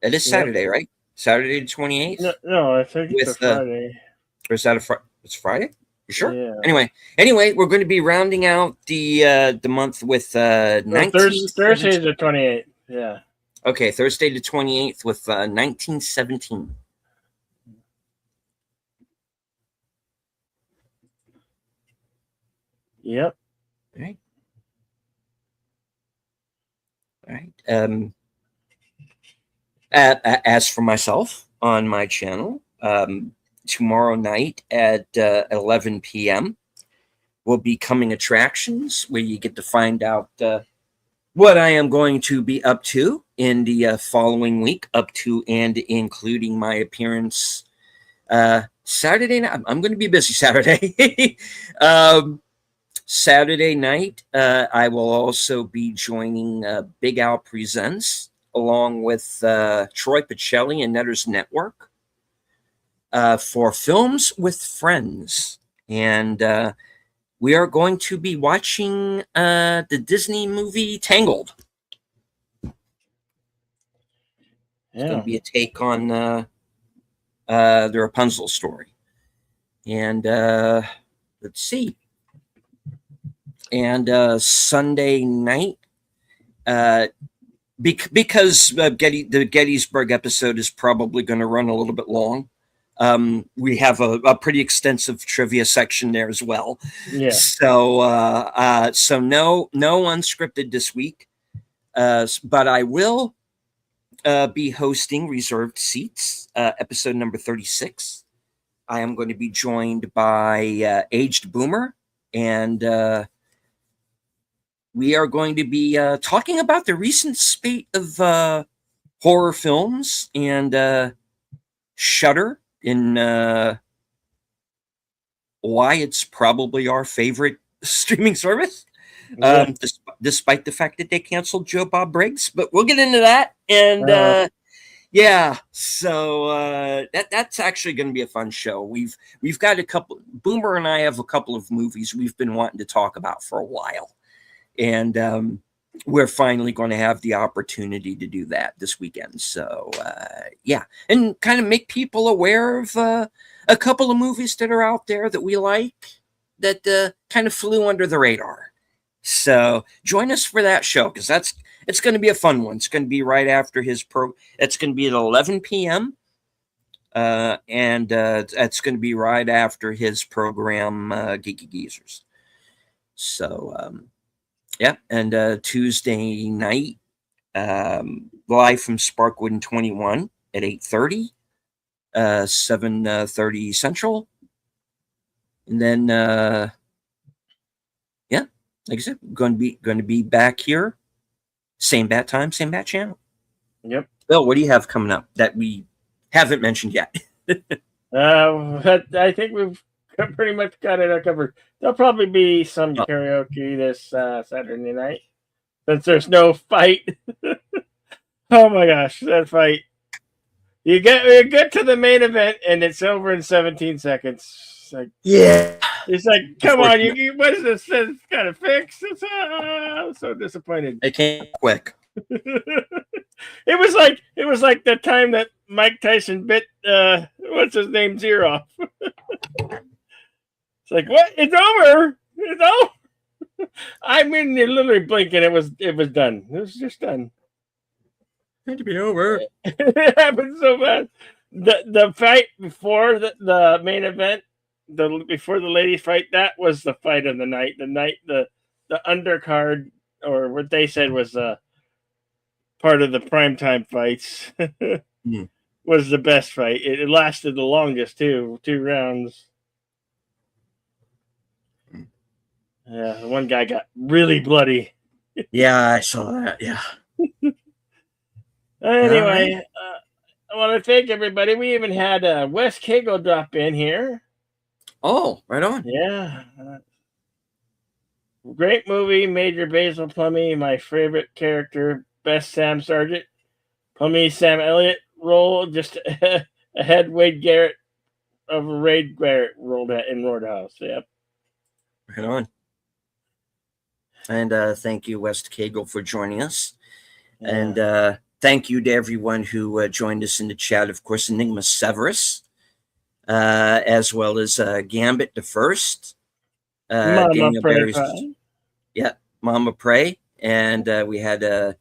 It is Saturday, right? Saturday the 28th?
No, I think it's a Friday.
Or is that it's Friday? You sure?
Yeah.
Anyway, we're going to be rounding out the month with
Thursday the 28th. Yeah.
Okay, Thursday the 28th with 1917.
Yep.
All right. As for myself on my channel, tomorrow night at 11 p.m. will be Coming Attractions, where you get to find out what I am going to be up to in the following week, up to and including my appearance Saturday night. I'm going to be busy Saturday. Saturday night, I will also be joining Big Al Presents, along with Troy Pacelli and Netters Network for Films with Friends. And we are going to be watching the Disney movie Tangled. It's going to be a take on the Rapunzel story. And let's see. And Sunday night, because the Gettysburg episode is probably going to run a little bit long, we have a pretty extensive trivia section there as well.
Yeah.
So no unscripted this week, but I will be hosting Reserved Seats, episode number 36. I am going to be joined by Aged Boomer, and we are going to be talking about the recent spate of horror films and Shudder, in why it's probably our favorite streaming service, despite the fact that they canceled Joe Bob Briggs. But we'll get into that. And yeah, so that's actually going to be a fun show. We've got a couple. Boomer and I have a couple of movies we've been wanting to talk about for a while, and we're finally going to have the opportunity to do that this weekend. So yeah, and kind of make people aware of a couple of movies that are out there that we like that kind of flew under the radar. So join us for that show, because it's going to be a fun one. It's going to be right after his It's going to be at 11 p.m. And it's going to be right after his program, Geeky Geezers. So yeah, and Tuesday night, live from Sparkwood and 21 at 8:30, 7:30 Central, and then yeah, like I said, going to be back here, same bat time, same bat channel.
Yep.
Bill, what do you have coming up that we haven't mentioned yet?
I think we've pretty much got it covered. There'll probably be some karaoke this Saturday night, since there's no fight. Oh my gosh, that fight! You get to the main event and it's over in 17 seconds. It's like,
Yeah,
it's like, come on, what is this? It's kind of fixed. I'm so disappointed.
it came quick.
It was like the time that Mike Tyson bit what's his name Zero. It's like, what? It's over. It's over. I mean, you literally blink and it was done. It was just done.
Had to be over.
It happened so fast. The fight before the main event, before the ladies fight, that was the fight of the night. The undercard, or what they said was part of the primetime fights, was the best fight. It lasted the longest too, 2 rounds. Yeah, one guy got really bloody.
Yeah, I saw that. Yeah.
Anyway, right. I want to thank everybody. We even had Wes Cagle drop in here.
Oh, right on.
Yeah. Great movie, Major Basil Plummy, my favorite character, best Sam Sargent. Plummy, Sam Elliott role, just ahead Wade Garrett of Wade Garrett rolled in Roadhouse. Yep.
Right on. And thank you, Wes Cagle, for joining us. Yeah. And thank you to everyone who joined us in the chat. Of course, Enigma Severus, as well as Gambit the First,
Mama Pray.
Yeah, Mama Pray, and we had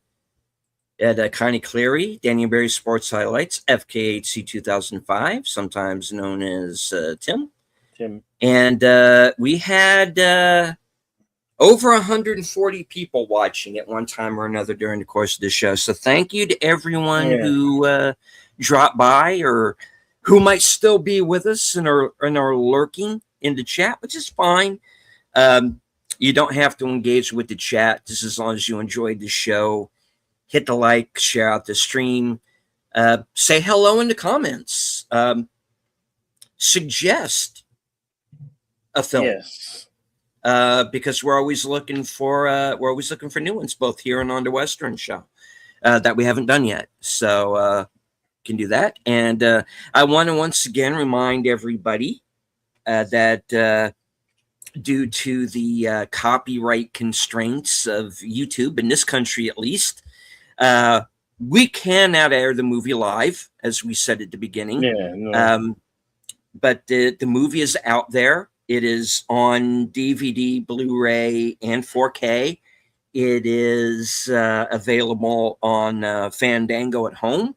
Connie Cleary, Daniel Berry Sports Highlights, FKHC 2005, sometimes known as Tim. And we had over 140 people watching at one time or another during the course of the show. So thank you to everyone who dropped by, or who might still be with us and are lurking in the chat, which is fine. You don't have to engage with the chat, just as long as you enjoyed the show. Hit the like, share out the stream, say hello in the comments, suggest a film.
Yes.
Because we're always looking for new ones, both here and on the Western show that we haven't done yet. So can do that. And I want to once again remind everybody that due to the copyright constraints of YouTube, in this country at least, we cannot air the movie live, as we said at the beginning.
Yeah, no.
But the movie is out there. It is on DVD, Blu-ray, and 4K. It is available on Fandango at home.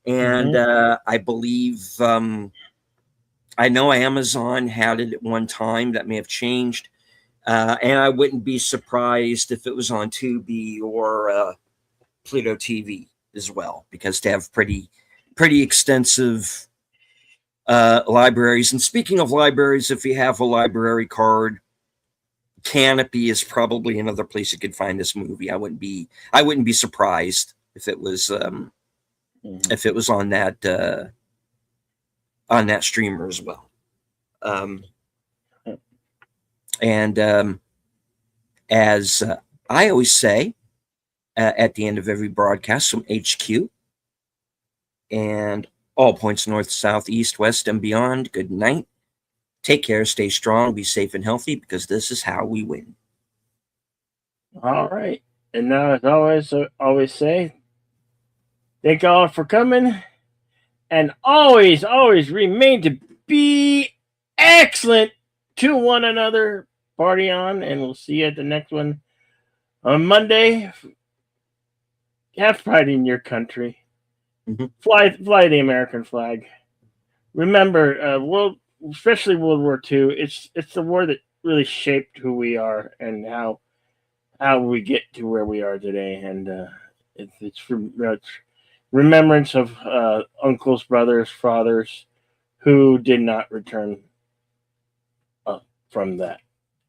And I believe, I know Amazon had it at one time. That may have changed. And I wouldn't be surprised if it was on Tubi or Pluto TV as well, because they have pretty extensive libraries. And speaking of libraries, if you have a library card, Canopy is probably another place you could find this movie. I wouldn't be surprised if it was on that streamer as well. And as I always say at the end of every broadcast from HQ and all points north, south, east, west, and beyond, good night. Take care, stay strong, be safe and healthy, because this is how we win.
All right. And now, as always say, thank all for coming. And always remain to be excellent to one another. Party on, and we'll see you at the next one on Monday. Have pride in your country.
Mm-hmm.
Fly the American flag. Remember, especially World War II. It's the war that really shaped who we are and how we get to where we are today. And it's remembrance of uncles, brothers, fathers who did not return from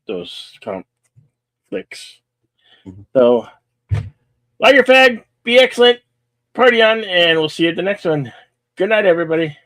those conflicts.
Mm-hmm.
So, light your flag, be excellent, party on, and we'll see you at the next one. Good night, everybody.